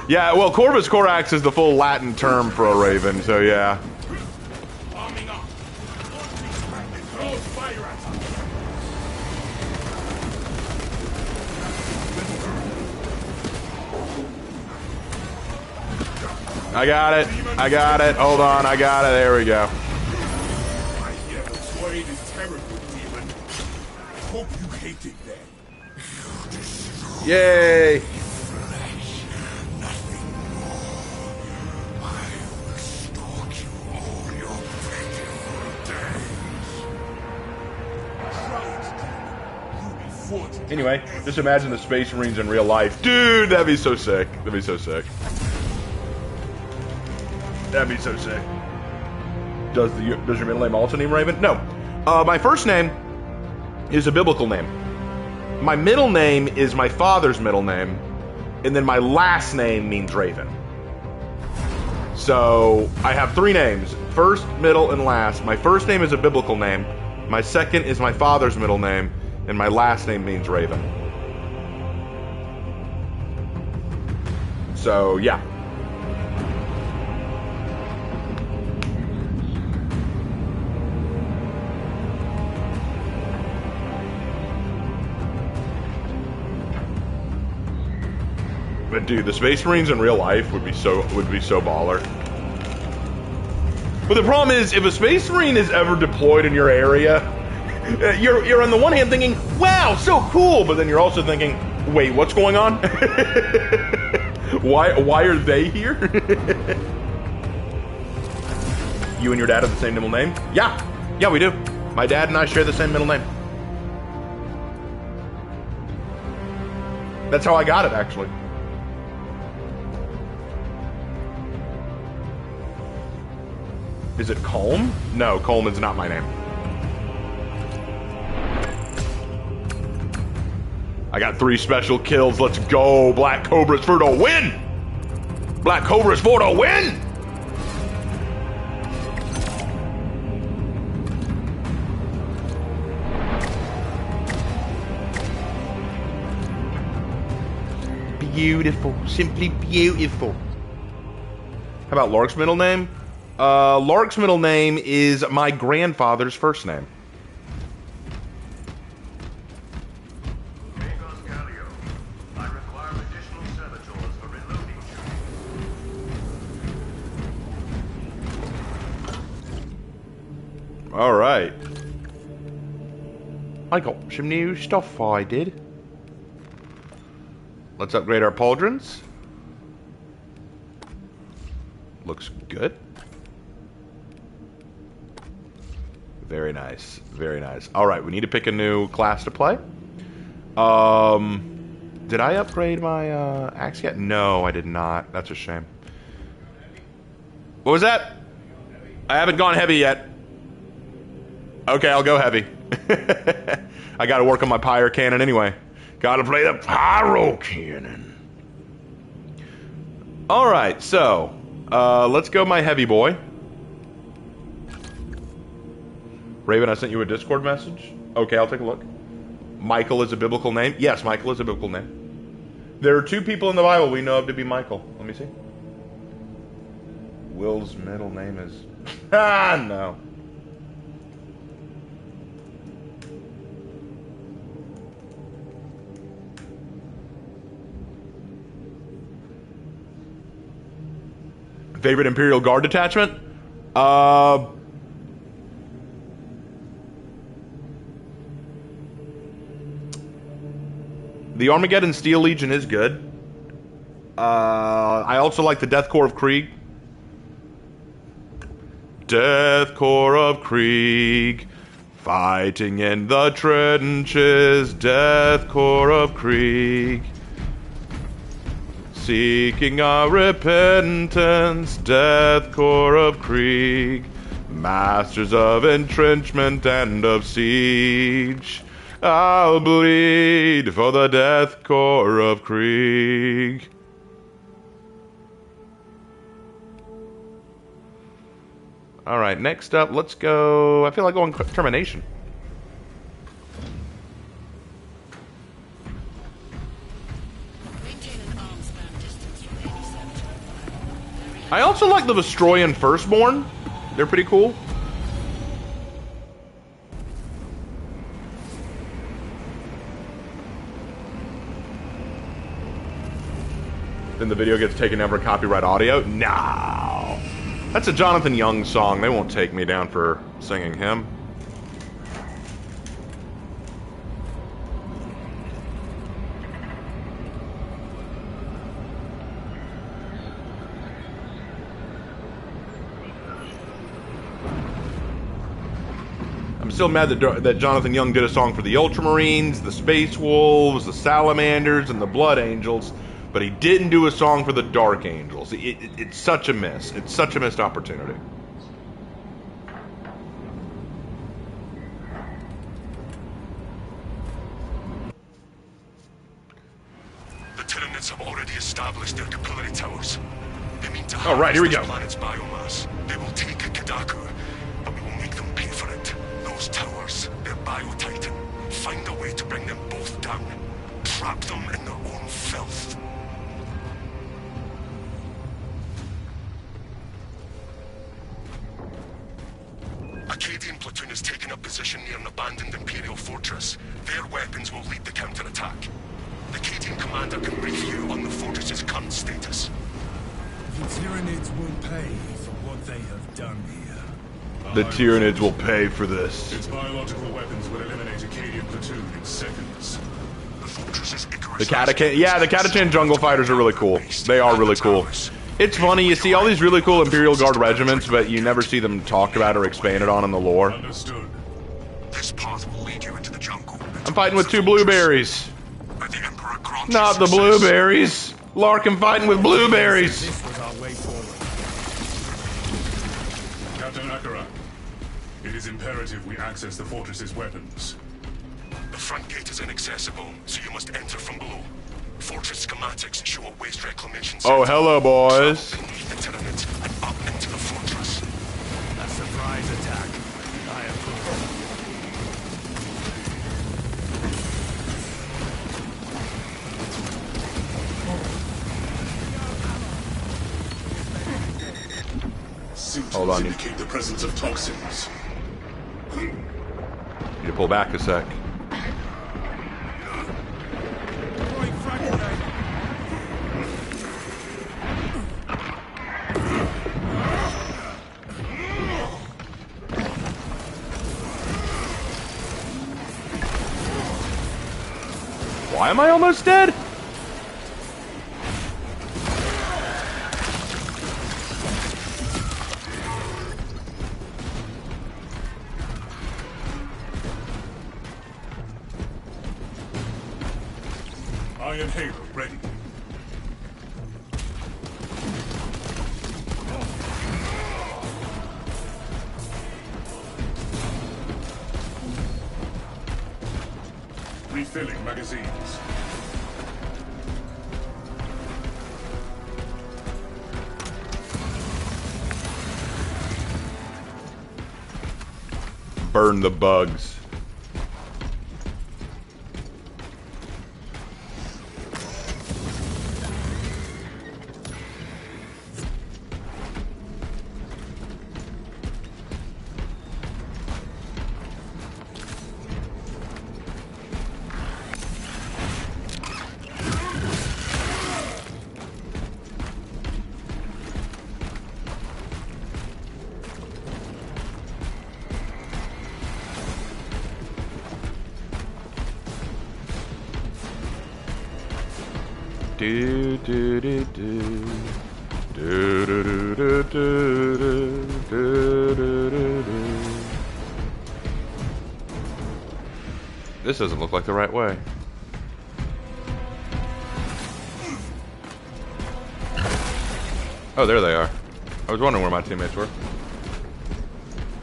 Yeah, well, Corvus Corax is the full Latin term for a raven, so yeah. Arming up. It throws fire at us. I got it. I got it. Hold on. I got it. There we go. I hear the void is terrible, demon. I hope you hate it then. Yay. Anyway, just imagine the Space Marines in real life. Dude, that'd be so sick. That'd be so sick. That'd be so sick. Does your middle name also name Raven? No. My first name is a biblical name. My middle name is my father's middle name, and then my last name means Raven. So I have three names: first, middle, and last. My first name is a biblical name. My second is my father's middle name, and my last name means Raven. So yeah. But dude, the Space Marines in real life would be so baller. But the problem is, if a Space Marine is ever deployed in your area, you're on the one hand thinking, "Wow, so cool," but then you're also thinking, "Wait, what's going on? Why are they here?" You and your dad have the same middle name? Yeah, we do. My dad and I share the same middle name. That's how I got it, actually. Is it Colm? No, Colm is not my name. I got 3 special kills. Let's go. Black Cobra's for the win. Black Cobra's for the win. Beautiful. Simply beautiful. How about Lark's middle name? Lark's middle name is my grandfather's first name. All right. I got some new stuff I did. Let's upgrade our pauldrons. Looks good. Very nice. Very nice. All right, we need to pick a new class to play. Did I upgrade my axe yet? No, I did not. That's a shame. What was that? I haven't gone heavy yet. Okay, I'll go heavy. I got to work on my pyro cannon anyway. Got to play the pyro cannon. All right, so let's go my heavy boy. Raven, I sent you a Discord message. Okay, I'll take a look. Michael is a biblical name. Yes, Michael is a biblical name. There are 2 people in the Bible we know of to be Michael. Let me see. Will's middle name is... no. Favorite Imperial Guard detachment? The Armageddon Steel Legion is good. I also like the Death Corps of Krieg. Death Corps of Krieg, fighting in the trenches. Death Corps of Krieg, seeking our repentance. Death Corps of Krieg, masters of entrenchment and of siege. I'll bleed for the Death Corps of Krieg. Alright, next up, let's go... I feel like going Termination. I also like the Vestroyan Firstborn. They're pretty cool. Then the video gets taken down for copyright audio? No. That's a Jonathan Young song. They won't take me down for singing him. I'm still mad that Jonathan Young did a song for the Ultramarines, the Space Wolves, the Salamanders, and the Blood Angels, but he didn't do a song for the Dark Angels. It's such a miss. It's such a missed opportunity. The Tyranids have already established their capillary towers. They mean to Oh, right, here we this go. planet's biomass. They will take Kadaku, but we will make them pay for it. Those towers, they're bio-titan. Find a way to bring them both down. Trap them in their own filth. Acadian platoon has taken up position near an abandoned Imperial fortress. Their weapons will lead the counterattack. The Acadian commander can brief you on the fortress's current status. The Tyranids will pay for what they have done here. The Tyranids will pay for this. Its biological weapons will eliminate Acadian platoon in seconds. The fortress is Icarus. The Catachan jungle fighters are really cool. They are really cool. It's funny, you see all these really cool Imperial Guard regiments, but you never see them talked about or expanded on in the lore. Understood. This path will lead you into the jungle. I'm fighting with 2 blueberries. Where the Emperor grants Not the success. blueberries. Lark, I'm fighting with blueberries. This was our way forward. Captain Akara, it is imperative we access the fortress's weapons. The front gate is inaccessible, so you must enter from below. Fortress schematics show a waste reclamation center. Oh, hello, boys. Beneath the Tyranids and up into the fortress. A surprise attack. I approve. Symptoms Hold on, you- indicate the presence of toxins. Need to pull back a sec. Why am I almost dead? Iron Halo ready. Refilling magazines. Burn the bugs. Do do do do. Do do do do do do do do do. This doesn't look like the right way. Oh, there they are. I was wondering where my teammates were.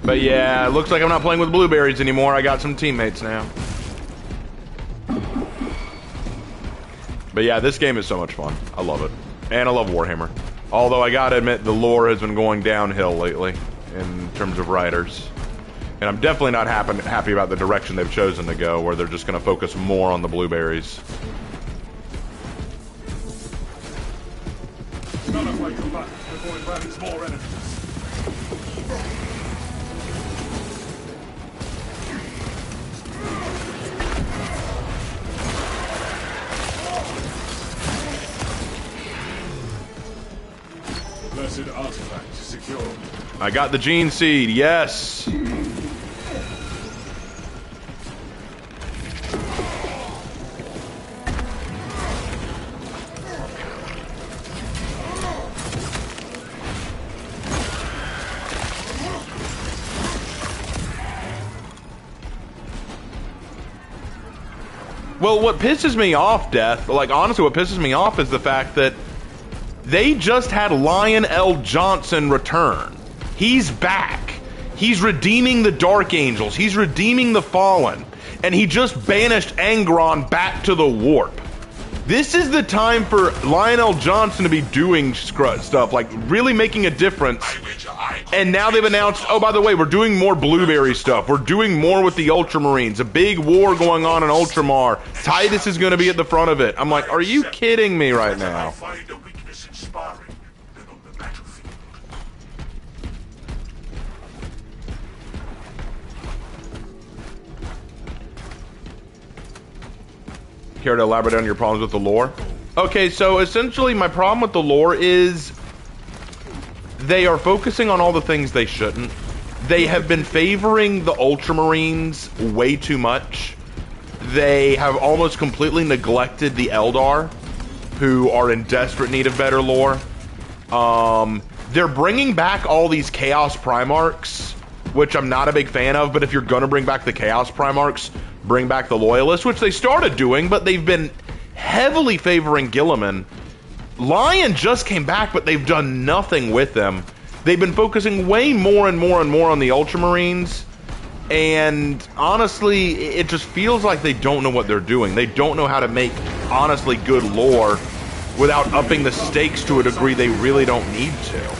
But yeah, it looks like I'm not playing with blueberries anymore. I got some teammates now. But yeah, this game is so much fun. I love it. And I love Warhammer. Although I gotta admit, the lore has been going downhill lately in terms of writers. And I'm definitely not happy about the direction they've chosen to go, where they're just gonna focus more on the blueberries. Nullify combat before it ravage more enemies. Blessed artifact secure. I got the gene seed, yes! Well, what pisses me off, Death, like, honestly, what pisses me off is the fact that they just had Lionel Johnson return. He's back. He's redeeming the Dark Angels. He's redeeming the Fallen. And he just banished Angron back to the Warp. This is the time for Lionel Johnson to be doing stuff, like really making a difference. And now they've announced, oh, by the way, we're doing more Blueberry stuff. We're doing more with the Ultramarines. A big war going on in Ultramar. Titus is going to be at the front of it. I'm like, are you kidding me right now? Care to elaborate on your problems with the lore? Okay, so essentially my problem with the lore is they are focusing on all the things they shouldn't. They have been favoring the Ultramarines way too much. They have almost completely neglected the Eldar, who are in desperate need of better lore. They're bringing back all these Chaos Primarchs, which I'm not a big fan of, but if you're gonna bring back the Chaos Primarchs, bring back the Loyalists, which they started doing, but they've been heavily favoring Guilliman. Lion just came back, but they've done nothing with them. They've been focusing way more and more and more on the Ultramarines, and honestly, it just feels like they don't know what they're doing. They don't know how to make, honestly, good lore without upping the stakes to a degree they really don't need to.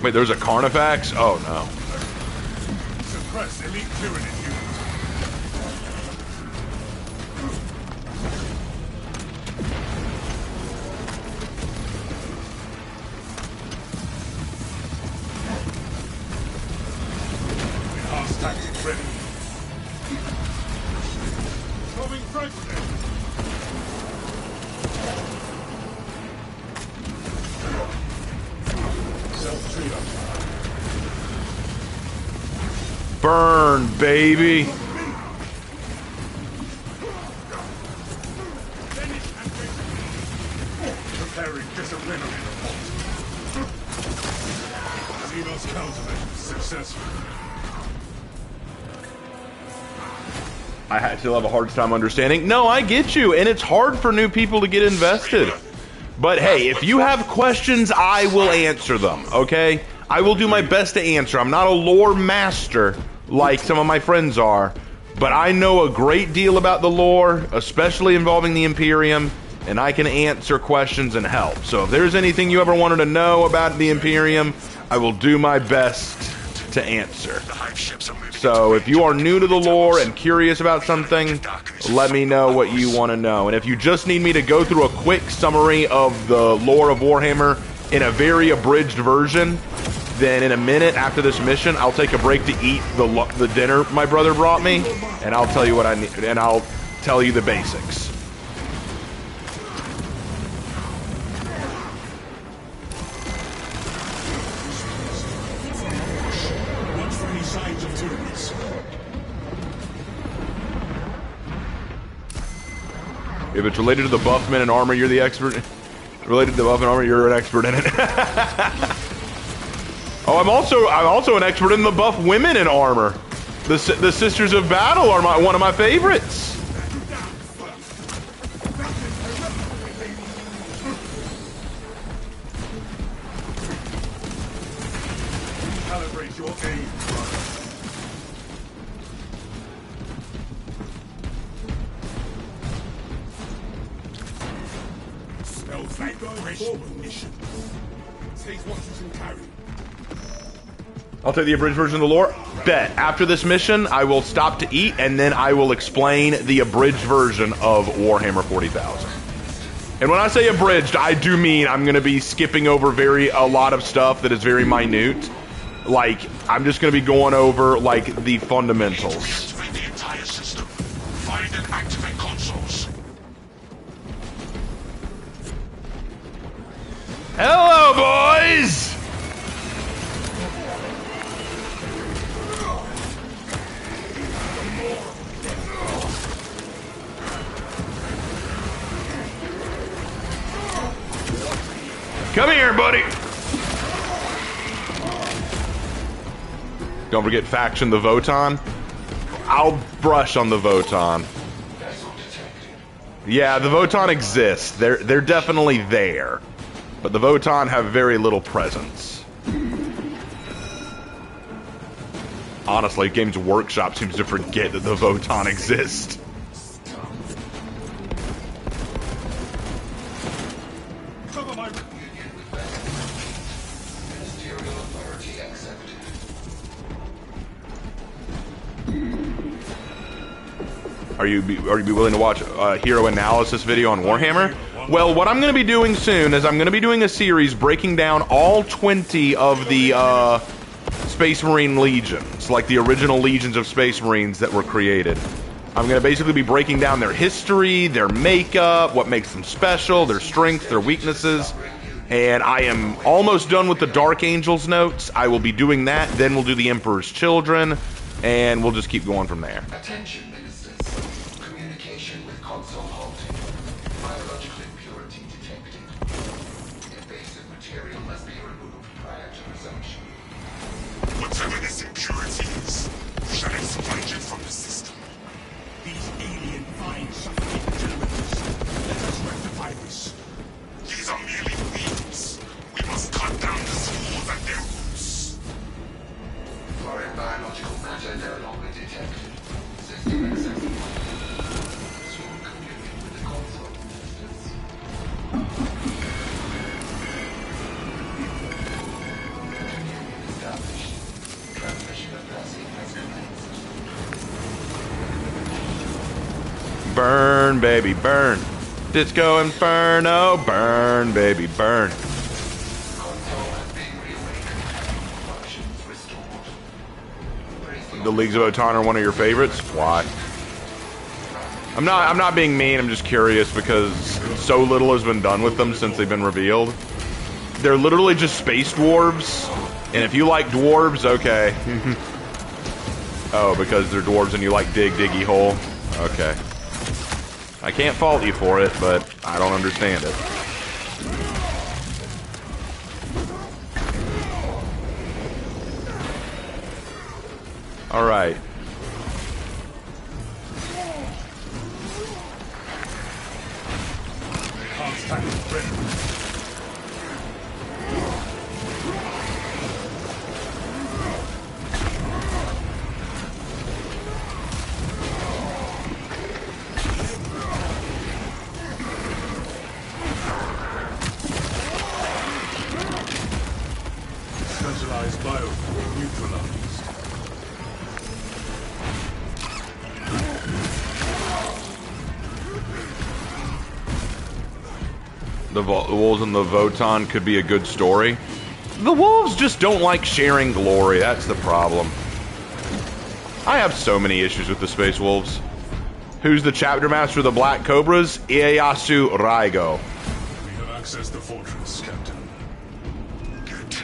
Wait, there's a Carnifex? Oh no. Suppress elite Tyranid units. Enhanced tactics ready. Coming President. Burn, baby. Preparing disciplinary report. Xenos countermeasures successful. I still have a hard time understanding. No, I get you, and it's hard for new people to get invested. But hey, if you have questions, I will answer them, okay? I will do my best to answer. I'm not a lore master like some of my friends are, but I know a great deal about the lore, especially involving the Imperium, and I can answer questions and help. So if there's anything you ever wanted to know about the Imperium, I will do my best to answer. So if you are new to the lore and curious about something, let me know what you want to know. And if you just need me to go through a quick summary of the lore of Warhammer in a very abridged version, then in a minute after this mission, I'll take a break to eat the dinner my brother brought me, and I'll tell you what I need, and I'll tell you the basics. Watch for any signs of tyrannies. If it's related to the buff men in armor, you're the expert. Related to the buff and armor, you're an expert in it. Oh, I'm also an expert in the buff women in armor. The Sisters of Battle are one of my favorites. Going forward, mission. Take what you can carry. I'll take the abridged version of the lore. Bet. After this mission, I will stop to eat, and then I will explain the abridged version of Warhammer 40,000. And when I say abridged, I do mean I'm going to be skipping over a lot of stuff that is very minute. Like, I'm just going to be going over, like, the fundamentals. Activate the entire system. Find and activate consoles. Hello, boys! Come here, buddy! Don't forget faction the Voton. I'll brush on the Voton. Yeah, the Voton exist. They're definitely there. But the Voton have very little presence. Honestly, Games Workshop seems to forget that the Voton exist. Are you willing to watch a hero analysis video on Warhammer? Well, what I'm going to be doing soon is I'm going to be doing a series breaking down all 20 of the Space Marine legions, like the original legions of Space Marines that were created. I'm going to basically be breaking down their history, their makeup, what makes them special, their strengths, their weaknesses. And I am almost done with the Dark Angels notes. I will be doing that, then we'll do the Emperor's Children, and we'll just keep going from there. Attention, ministers. Communication with console halted. Biological impurity detected. Invasive material must be removed prior to resumption. Whatever this impurity is, we shall expunge it from the system. These alien vine sucking generators. Let us rectify this. These are merely weeds. We must cut down the spores at their roots. Foreign biological matter no longer detected. System accessible. Resume communion with the console ministers. Communion established. Transmission of blessing has commenced. Burn, baby, burn. Disco Inferno, burn, baby, burn. Console has been reawakened. Functions restored. The Leagues of Voton are one of your favorites? Why? I'm not being mean, I'm just curious because so little has been done with them since they've been revealed. They're literally just space dwarves, and if you like dwarves, okay. Oh, because they're dwarves and you like diggy hole? Okay. I can't fault you for it, but I don't understand it. All right. Specialized biofuel neutralized. The Wolves and the Voton could be a good story. The Wolves just don't like sharing glory. That's the problem. I have so many issues with the Space Wolves. Who's the chapter master of the Black Cobras? Ieyasu Raigo. We have accessed the fortress, Captain. Good.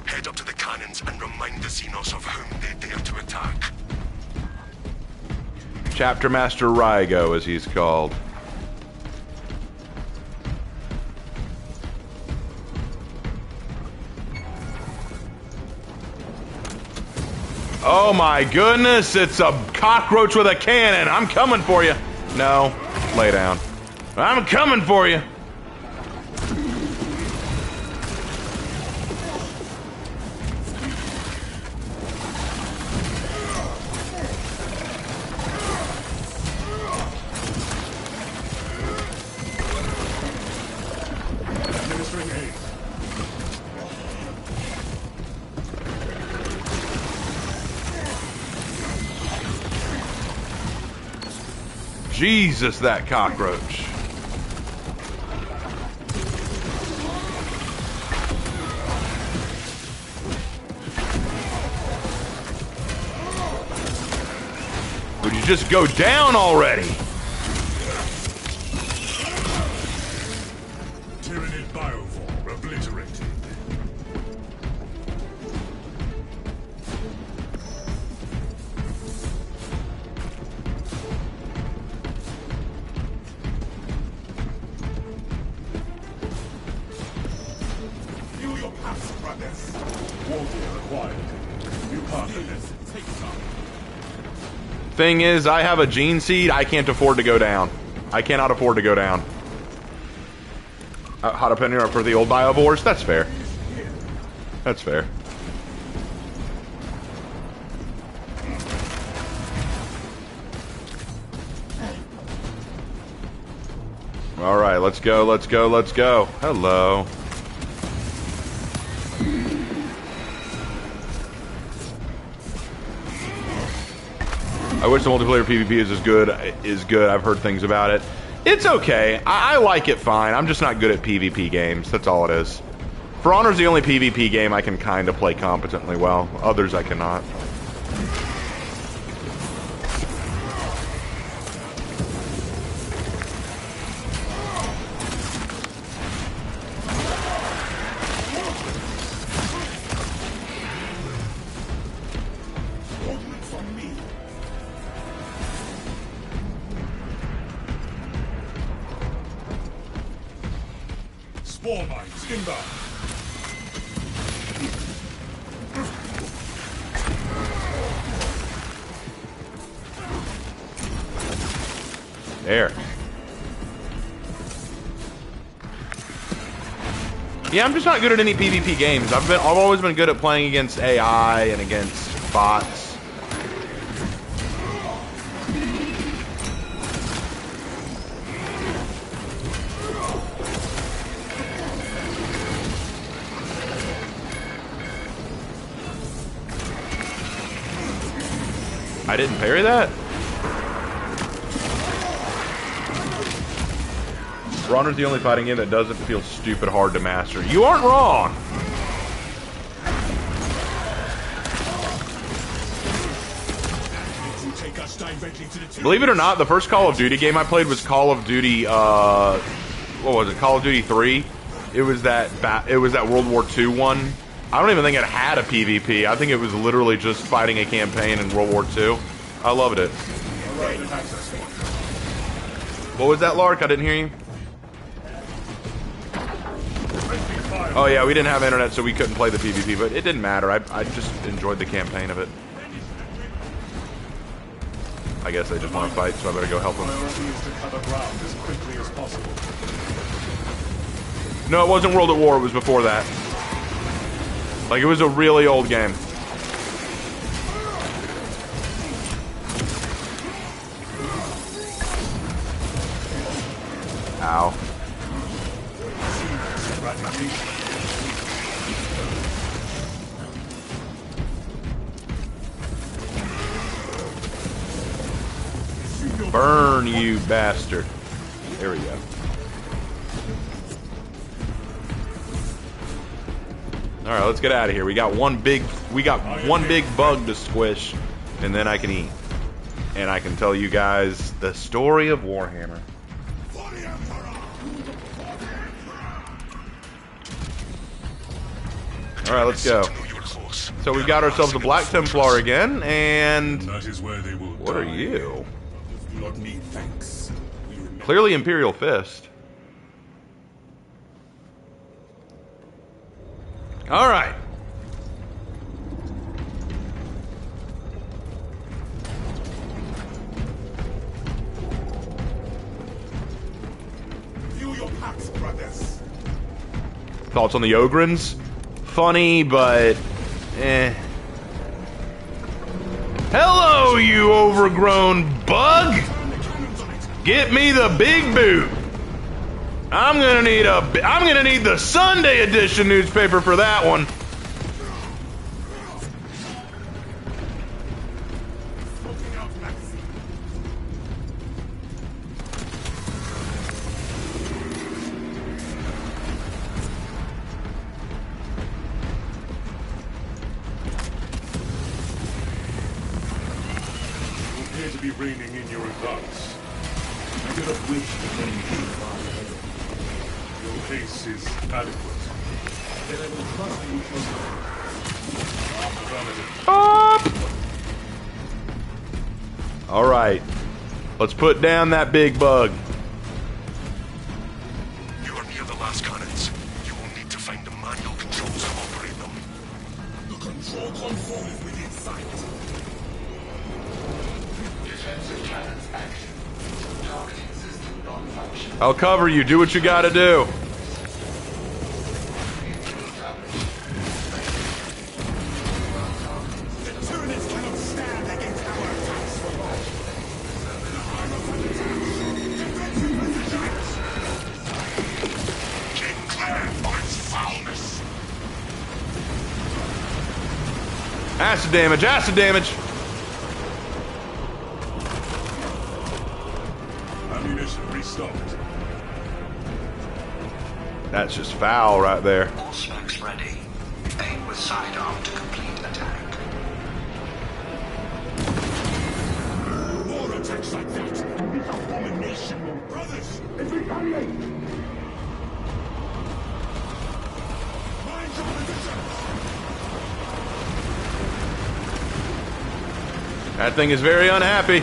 Head up to the cannons and remind the Xenos of whom they dare to attack. Chapter Master Raigo, as he's called. Oh my goodness, it's a cockroach with a cannon. I'm coming for you. No, lay down. I'm coming for you. Jesus, that cockroach. Would you just go down already? Tyranid bioform obliterated. Feel your paths, brothers. Warfare acquired. You can't do this. Take some. Thing is, I have a gene seed. I can't afford to go down. I cannot afford to go down. Hot opinion for the old biovores? That's fair. That's fair. Alright, let's go, let's go, let's go. Hello. I wish the multiplayer PvP is good. I've heard things about it. It's okay. I like it fine. I'm just not good at PvP games. That's all it is. For Honor's the only PvP game I can kind of play competently well. Others I cannot. Spore mines inbound. There. Yeah, I'm just not good at any PvP games. I've always been good at playing against AI and against bots. I didn't parry that? Brawner's the only fighting game that doesn't feel stupid hard to master. You aren't wrong! Believe it or not, the first Call of Duty game I played was Call of Duty, what was it, Call of Duty 3? It was that World War II one. I don't even think it had a PvP. I think it was literally just fighting a campaign in World War II. I loved it. What was that, Lark? I didn't hear you. Oh yeah, we didn't have internet, so we couldn't play the PvP, but it didn't matter. I just enjoyed the campaign of it. I guess they just want to fight, so I better go help them. No, it wasn't World at War. It was before that. Like, it was a really old game. Ow. Burn, you bastard. There we go. All right, let's get out of here. We got one big bug to squish, and then I can eat. And I can tell you guys the story of Warhammer. All right, let's go. So we've got ourselves a Black Templar again, and what are you? Clearly Imperial Fist. All right. Thoughts on the Ogrins? Funny, but eh. Hello, you overgrown bug! Get me the big boot. I'm gonna need the Sunday edition newspaper for that one. reining in your advance. I do not wish to bring you far ahead of me. Your pace is adequate. Then I will trust you for All right. Let's put down that big bug. You are near the last cannons. You will need to find the manual controls to operate them. the control console is within sight. Defensive cannons action. Targeting system non-function. I'll cover you. Do what you gotta do. The Tyranids cannot stand against our attacks for long. The Hierophant attacks. Defensive positions. King Claire for its foulness. Acid damage, acid damage. Ammunition restocked. That's just foul right there. All smokes ready. Aim with sidearm to complete attack. More attacks like that. This abomination will brothers. Let's retaliate. Mind your positions. That thing is very unhappy.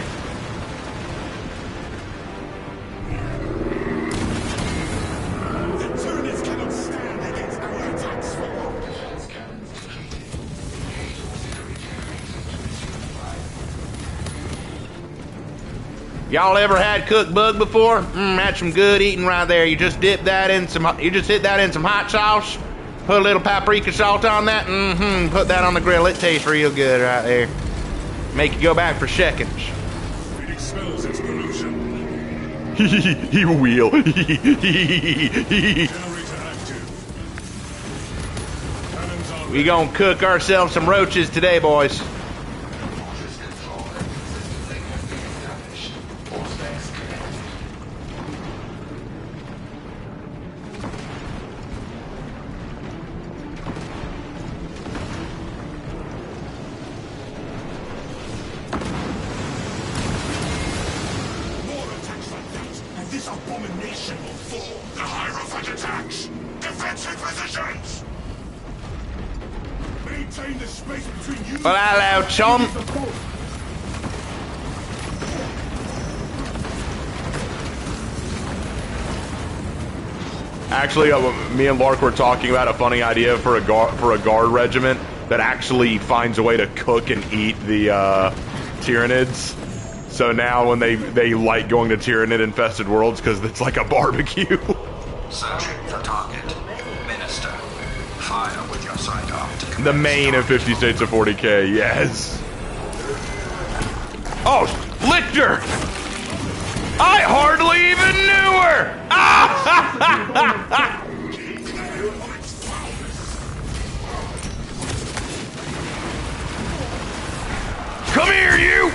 The Tyranids cannot stand against our attacks for long. Defense cannons depleted. Engage auxiliary generators to resume fire. Y'all ever had cooked bug before? That's some good eating right there. You just dip that in some. You just hit that in some hot sauce. Put a little paprika salt on that. Put that on the grill. It tastes real good right there. Make you go back for seconds. It expels its pollution. He will. Generator active. Cannons are We gonna cook ourselves some roaches today, boys. Fortress control and system link has been established. All specs connected. more attacks like that, and this abomination will fall. The Hierophant attacks. Defensive positions. Maintain the space between you. Well, hello, chum. Actually, me and Lark were talking about a funny idea for a guard regiment that actually finds a way to cook and eat the Tyranids. So now when they like going to Tyranid-infested worlds because it's like a barbecue. Searching for target. Minister. Fire with your sidearm to The commence main of 50 States of 40K, yes. Oh, Lichter! I hardly even knew her! Ah! Come here, you!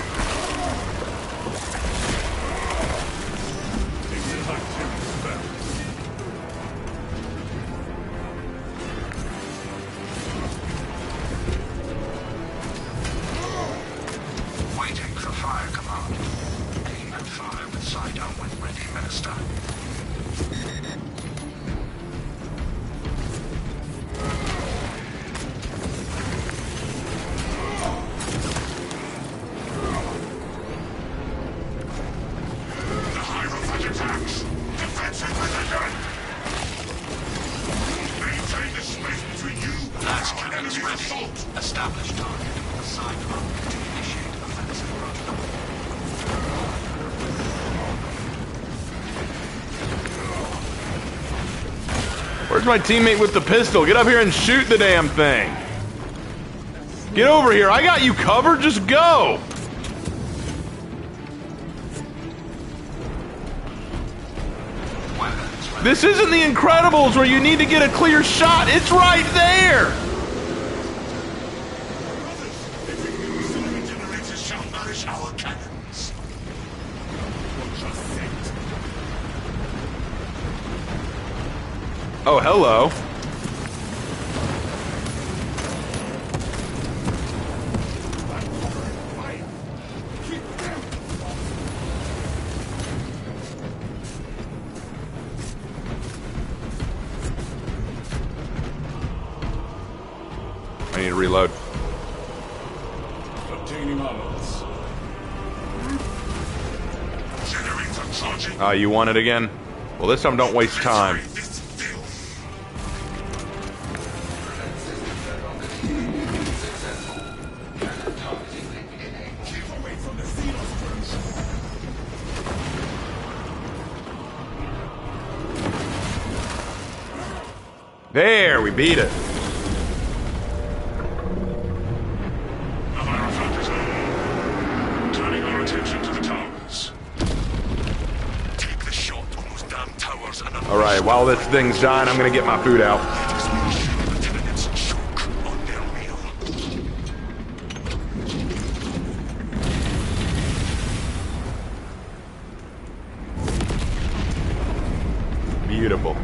Waiting for fire command. Aim and fire with sidearm when ready, Minister. The Hierophant attacks. Defensive position. Maintain the space between you Last and cannons enemy ready. assault. Establish target with sidearm to initiate offensive run. Where's my teammate with the pistol? Get up here and shoot the damn thing. Get over here. I got you covered. Just go. Weapons ready. This isn't the Incredibles where you need to get a clear shot. It's right there. Auxiliary generators shall nourish our cannons. Oh, hello. need to reload. Obtaining armaments. Generator charging. You want it again? Well, this time don't waste time. This filth. Keep away from the Xenos There, we beat it. The Hierophant is on. Turning our attention to the towers. Take the shot on those damn towers and All right, while this thing's dying, I'm gonna get my food out. let us make sure the tenants choke on their meal. Beautiful.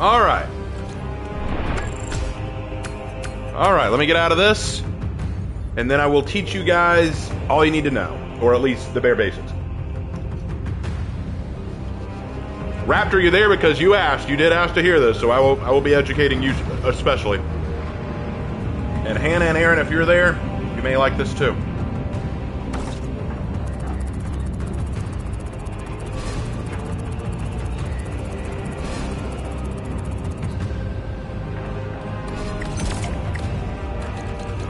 All right. All right, let me get out of this, and then I will teach you guys all you need to know, or at least the bare basics. Raptor, you there? Because you asked. You did ask to hear this, so I will be educating you especially. And Hannah and Aaron, if you're there, you may like this too.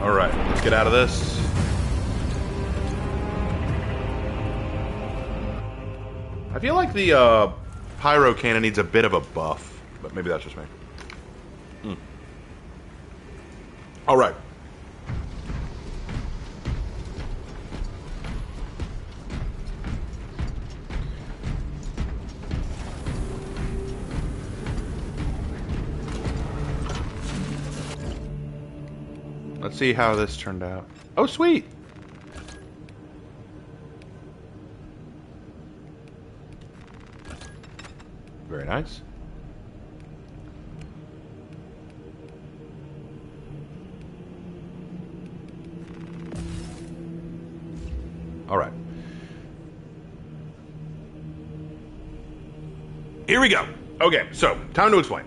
All right, let's get out of this. I feel like the pyro cannon needs a bit of a buff, but maybe that's just me. All right. Let's see how this turned out. Oh, sweet. Very nice. All right. Here we go. Okay, so time to explain.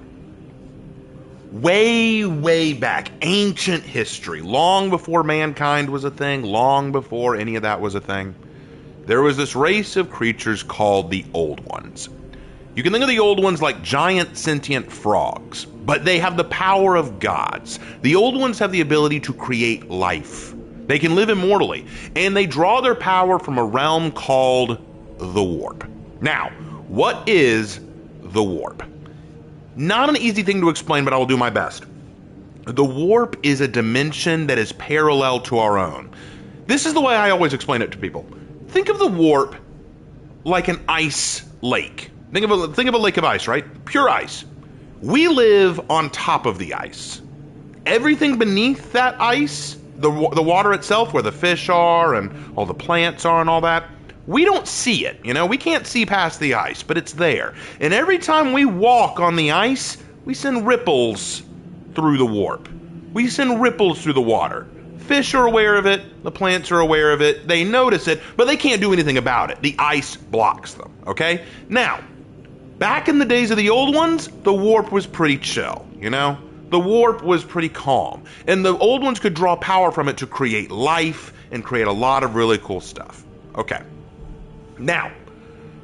Way back, ancient history, long before mankind was a thing, long before any of that was a thing, there was this race of creatures called the Old Ones. You can think of the Old Ones like giant sentient frogs, but they have the power of gods. The Old Ones have the ability to create life. They can live immortally, and they draw their power from a realm called the Warp. Now, what is the Warp? Not an easy thing to explain, but I will do my best. The Warp is a dimension that is parallel to our own. This is the way I always explain it to people. Think of the Warp like an ice lake. Think of a lake of ice, right? Pure ice. We live on top of the ice. Everything beneath that ice, the water itself, where the fish are and all the plants are and all that, we don't see it, we can't see past the ice, but it's there. And every time we walk on the ice, we send ripples through the Warp. We send ripples through the water. Fish are aware of it, the plants are aware of it, they notice it, but they can't do anything about it. The ice blocks them, okay? Now, back in the days of the Old Ones, the Warp was pretty chill, The the warp was pretty calm. And the old ones could draw power from it to create life and create a lot of really cool stuff. Okay. Now,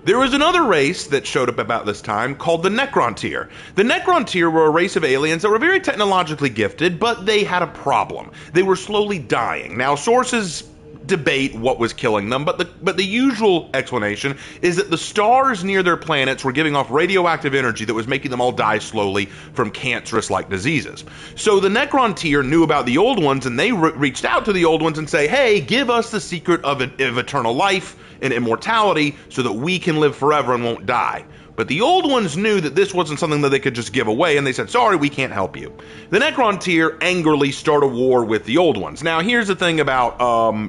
there was another race that showed up about this time called the Necrontyr. The Necrontyr were a race of aliens that were very technologically gifted, but they had a problem. They were slowly dying. Now, sources debate what was killing them, but the usual explanation is that the stars near their planets were giving off radioactive energy that was making them all die slowly from cancerous-like diseases. So the Necrontyr knew about the old ones, and they reached out to the old ones and say, hey, give us the secret of eternal life and immortality so that we can live forever and won't die. But the old ones knew that this wasn't something that they could just give away, and they said, sorry, we can't help you. The Necrontyr angrily start a war with the old ones. Now, here's the thing about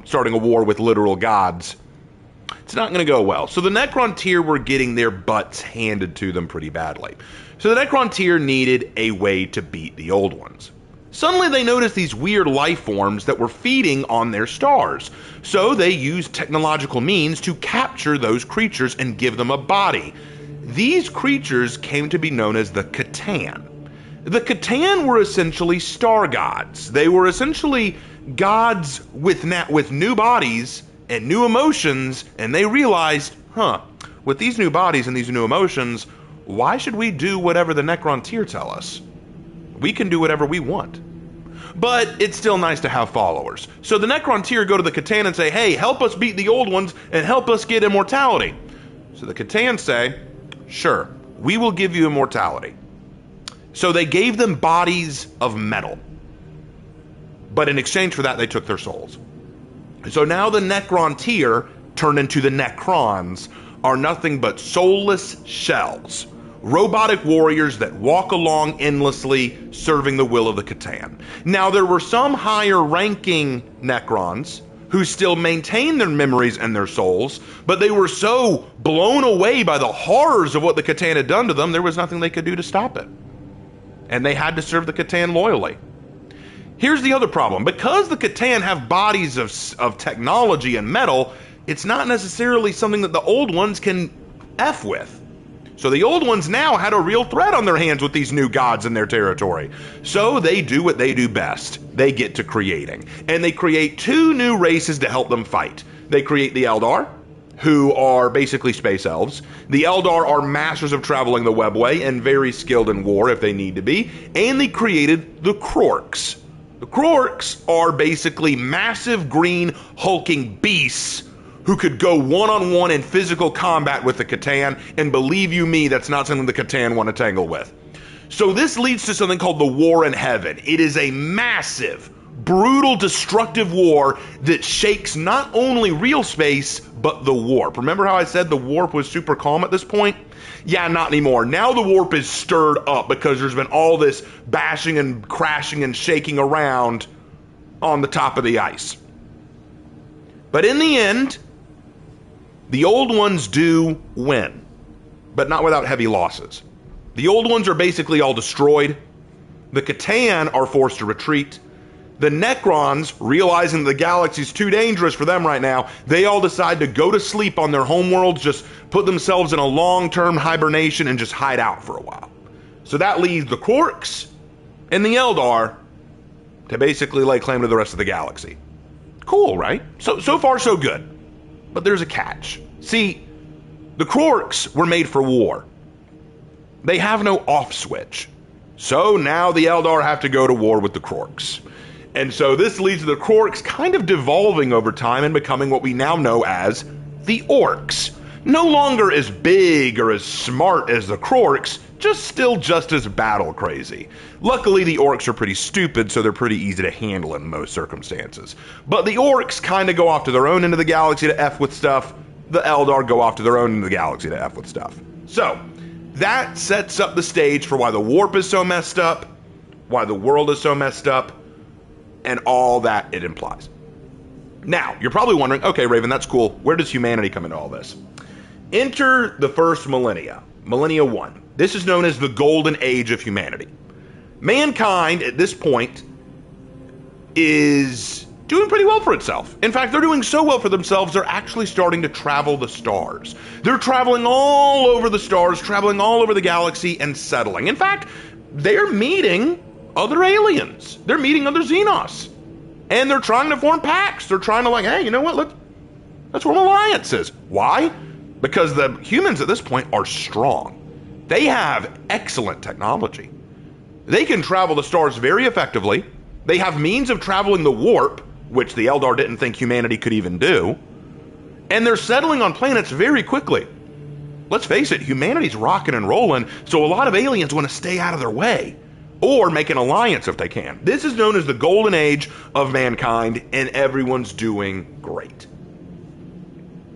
starting a war with literal gods. It's not going to go well. So the Necrontyr were getting their butts handed to them pretty badly. So the Necrontyr needed a way to beat the old ones. Suddenly they noticed these weird life forms that were feeding on their stars. So they used technological means to capture those creatures and give them a body. These creatures came to be known as the Catan. The Catan were essentially star gods. They were essentially gods with new bodies and new emotions, and they realized, with these new bodies and these new emotions, why should we do whatever the Necrontyr tell us? We can do whatever we want. But it's still nice to have followers. So the Necrontyr go to the Catan and say, hey, help us beat the old ones and help us get immortality. So the Catan say, sure, we will give you immortality. So they gave them bodies of metal. But in exchange for that, they took their souls. So now the Necrontyr, turned into the Necrons, are nothing but soulless shells. Robotic warriors that walk along endlessly, serving the will of the Catan. Now, there were some higher-ranking Necrons who still maintained their memories and their souls, but they were so blown away by the horrors of what the Catan had done to them, there was nothing they could do to stop it. And they had to serve the Catan loyally. Here's the other problem. Because the Catan have bodies of technology and metal, it's not necessarily something that the old ones can F with. So the old ones now had a real threat on their hands with these new gods in their territory. So they do what they do best. They get to creating. And they create two new races to help them fight. They create the Eldar, who are basically space elves. The Eldar are masters of traveling the webway and very skilled in war if they need to be. And they created the Krorks. The Krorks are basically massive green hulking beasts who could go one-on-one in physical combat with the Catan, and believe you me, that's not something the Catan want to tangle with. So this leads to something called the War in Heaven. It is a massive, brutal, destructive war that shakes not only real space, but the warp. Remember how I said the warp was super calm at this point? Yeah, not anymore. Now the warp is stirred up because there's been all this bashing and crashing and shaking around on the top of the ice. But in the end, the old ones do win, but not without heavy losses. The old ones are basically all destroyed. The Catan are forced to retreat. The Necrons, realizing the galaxy's too dangerous for them right now, they all decide to go to sleep on their homeworlds, just put themselves in a long-term hibernation and just hide out for a while. So that leaves the Krorks and the Eldar to basically lay claim to the rest of the galaxy. Cool, right? So far, so good. But there's a catch. See, the Krorks were made for war. They have no off switch. So now the Eldar have to go to war with the Krorks. And so this leads to the Krorks kind of devolving over time and becoming what we now know as the Orcs. No longer as big or as smart as the Krorks, just as battle crazy. Luckily, the Orcs are pretty stupid, so they're pretty easy to handle in most circumstances. But the Orcs kind of go off to their own end of the galaxy to F with stuff. The Eldar go off to their own end of the galaxy to F with stuff. So, that sets up the stage for why the warp is so messed up, why the world is so messed up, and all that it implies. Now, you're probably wondering, okay, Raven, that's cool. Where does humanity come into all this? Enter the first millennia, Millennia 1. This is known as the Golden Age of humanity. Mankind, at this point, is doing pretty well for itself. In fact, they're doing so well for themselves, they're actually starting to travel the stars. They're traveling all over the stars, traveling all over the galaxy, and settling. In fact, they're meeting other aliens. They're meeting other Xenos. And they're trying to form pacts. They're trying to like, hey, you know what? Let's form alliances. Why? Because the humans at this point are strong. They have excellent technology. They can travel the stars very effectively. They have means of traveling the warp, which the Eldar didn't think humanity could even do. And they're settling on planets very quickly. Let's face it, humanity's rocking and rolling, so a lot of aliens want to stay out of their way or make an alliance if they can. This is known as the golden age of mankind, and everyone's doing great.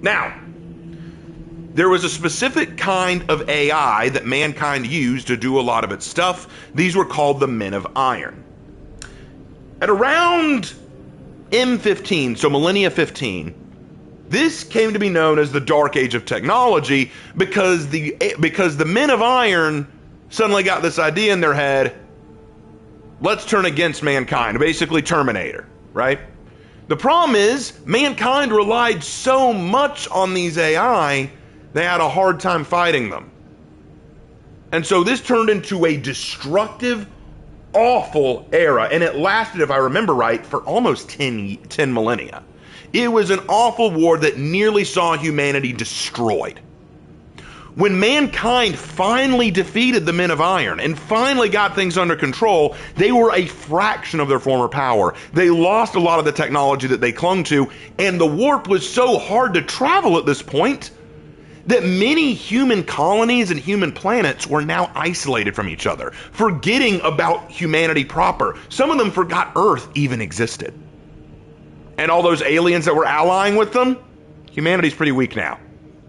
Now, there was a specific kind of AI that mankind used to do a lot of its stuff. These were called the Men of Iron. At around M15, so millennia 15, this came to be known as the Dark Age of Technology because the Men of Iron suddenly got this idea in their head, let's turn against mankind, basically Terminator, right? The problem is, mankind relied so much on these AI, they had a hard time fighting them. And so this turned into a destructive, awful era, and it lasted, if I remember right, for almost 10 millennia. It was an awful war that nearly saw humanity destroyed. When mankind finally defeated the Men of Iron and finally got things under control, they were a fraction of their former power. They lost a lot of the technology that they clung to, and the warp was so hard to travel at this point that many human colonies and human planets were now isolated from each other, forgetting about humanity proper. Some of them forgot Earth even existed. And all those aliens that were allying with them, humanity's pretty weak now.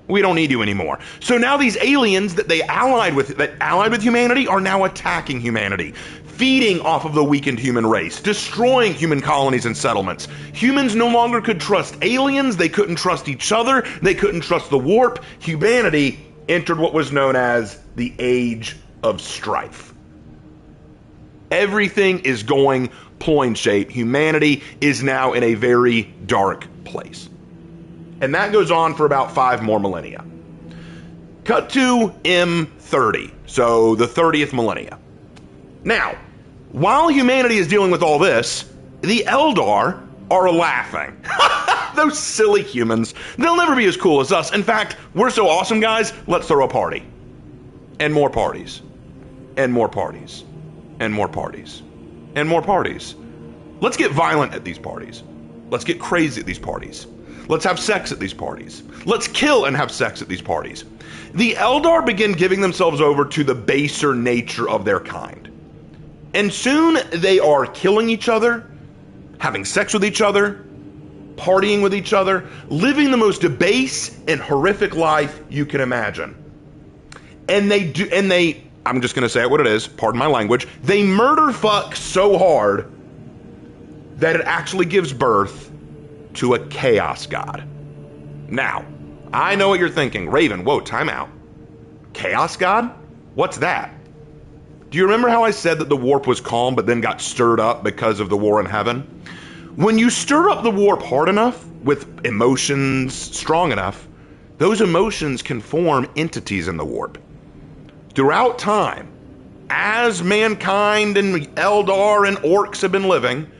We don't need you anymore. So now these aliens that allied with humanity are now attacking humanity, feeding off of the weakened human race, destroying human colonies and settlements. Humans no longer could trust aliens, they couldn't trust each other, they couldn't trust the warp. Humanity entered what was known as the Age of Strife. Everything is going Ploin-shape. Humanity is now in a very dark place. And that goes on for about 5 more millennia. Cut to M30, so the 30th millennia. Now, while humanity is dealing with all this, the Eldar are laughing. Those silly humans. They'll never be as cool as us. In fact, we're so awesome, guys, let's throw a party. And more parties. And more parties. And more parties. And more parties. Let's get violent at these parties. Let's get crazy at these parties. Let's have sex at these parties. Let's kill and have sex at these parties. The Eldar begin giving themselves over to the baser nature of their kind. And soon they are killing each other, having sex with each other, partying with each other, living the most debased and horrific life you can imagine. And I'm just going to say it what it is, pardon my language, they murder fuck so hard that it actually gives birth to a chaos god. Now, I know what you're thinking. Raven, whoa, time out. Chaos god? What's that? Do you remember how I said that the warp was calm but then got stirred up because of the war in heaven? When you stir up the warp hard enough, with emotions strong enough, those emotions can form entities in the warp. Throughout time, as mankind and Eldar and orcs have been living,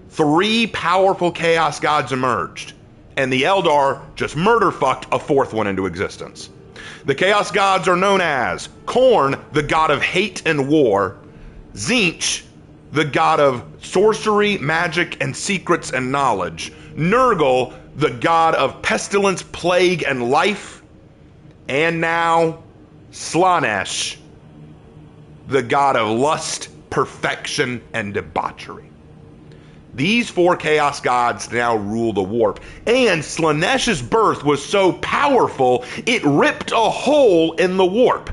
3 powerful chaos gods emerged, and the Eldar just murder fucked a 4th one into existence. The chaos gods are known as Khorne, the god of hate and war, Tzeentch, the god of sorcery, magic, and secrets and knowledge, Nurgle, the god of pestilence, plague, and life, and now Slaanesh, the god of lust, perfection, and debauchery. These 4 chaos gods now rule the warp, and Slaanesh's birth was so powerful, it ripped a hole in the warp.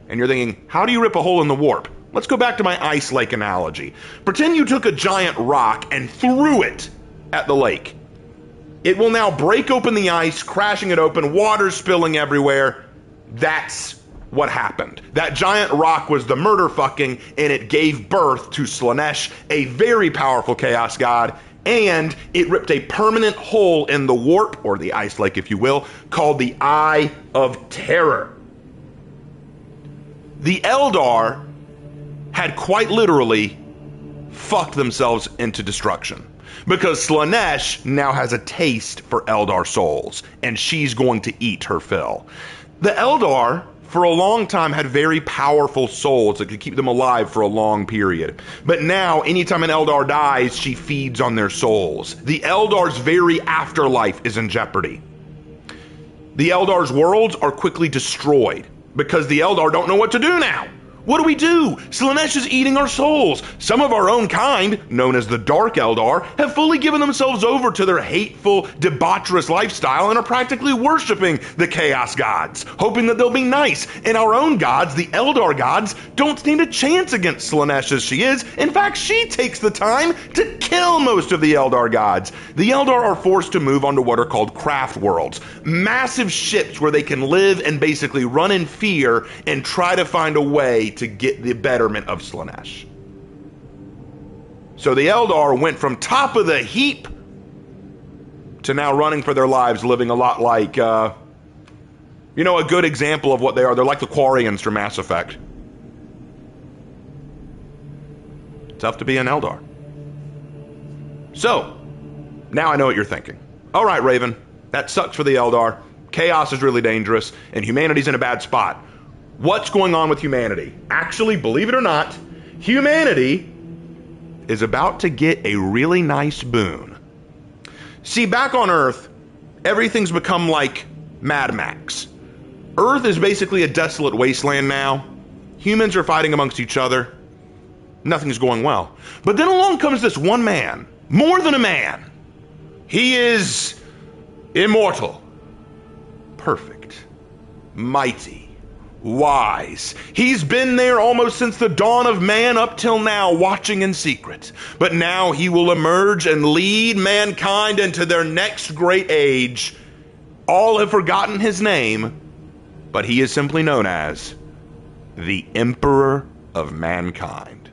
And you're thinking, how do you rip a hole in the warp? Let's go back to my ice lake analogy. Pretend you took a giant rock and threw it at the lake. It will now break open the ice, crashing it open, water spilling everywhere. That's what happened. That giant rock was the murder fucking, and it gave birth to Slaanesh, a very powerful chaos god, and it ripped a permanent hole in the warp, or the ice lake if you will, called the Eye of Terror. The Eldar had quite literally fucked themselves into destruction. Because Slaanesh now has a taste for Eldar souls, and she's going to eat her fill. The Eldar, for a long time, had very powerful souls that could keep them alive for a long period. But now, anytime an Eldar dies, she feeds on their souls. The Eldar's very afterlife is in jeopardy. The Eldar's worlds are quickly destroyed because the Eldar don't know what to do now. What do? Slaanesh is eating our souls. Some of our own kind, known as the Dark Eldar, have fully given themselves over to their hateful, debaucherous lifestyle and are practically worshipping the Chaos Gods, hoping that they'll be nice. And our own gods, the Eldar gods, don't stand a chance against Slaanesh as she is. In fact, she takes the time to kill most of the Eldar gods. The Eldar are forced to move onto what are called craft worlds, massive ships where they can live and basically run in fear and try to find a way to get the betterment of Slaanesh. So the Eldar went from top of the heap to now running for their lives, living a lot like, a good example of what they are. They're like the Quarians from Mass Effect. Tough to be an Eldar. So, now I know what you're thinking. All right, Raven, that sucks for the Eldar. Chaos is really dangerous, and humanity's in a bad spot. What's going on with humanity? Actually, believe it or not, humanity is about to get a really nice boon. See, back on Earth, everything's become like Mad Max. Earth is basically a desolate wasteland now. Humans are fighting amongst each other. Nothing's going well. But then along comes this one man, more than a man. He is immortal, perfect, mighty, wise. He's been there almost since the dawn of man up till now, watching in secret. But now he will emerge and lead mankind into their next great age. All have forgotten his name, but he is simply known as the Emperor of Mankind.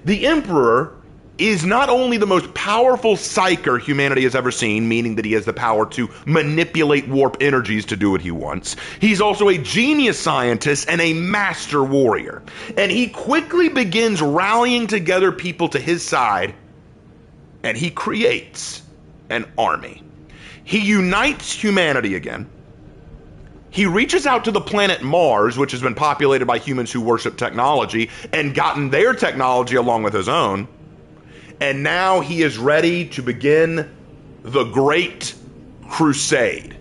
The Emperor is not only the most powerful psyker humanity has ever seen, meaning that he has the power to manipulate warp energies to do what he wants. He's also a genius scientist and a master warrior. And he quickly begins rallying together people to his side, and he creates an army. He unites humanity again. He reaches out to the planet Mars, which has been populated by humans who worship technology, and gotten their technology along with his own. And now he is ready to begin the Great Crusade.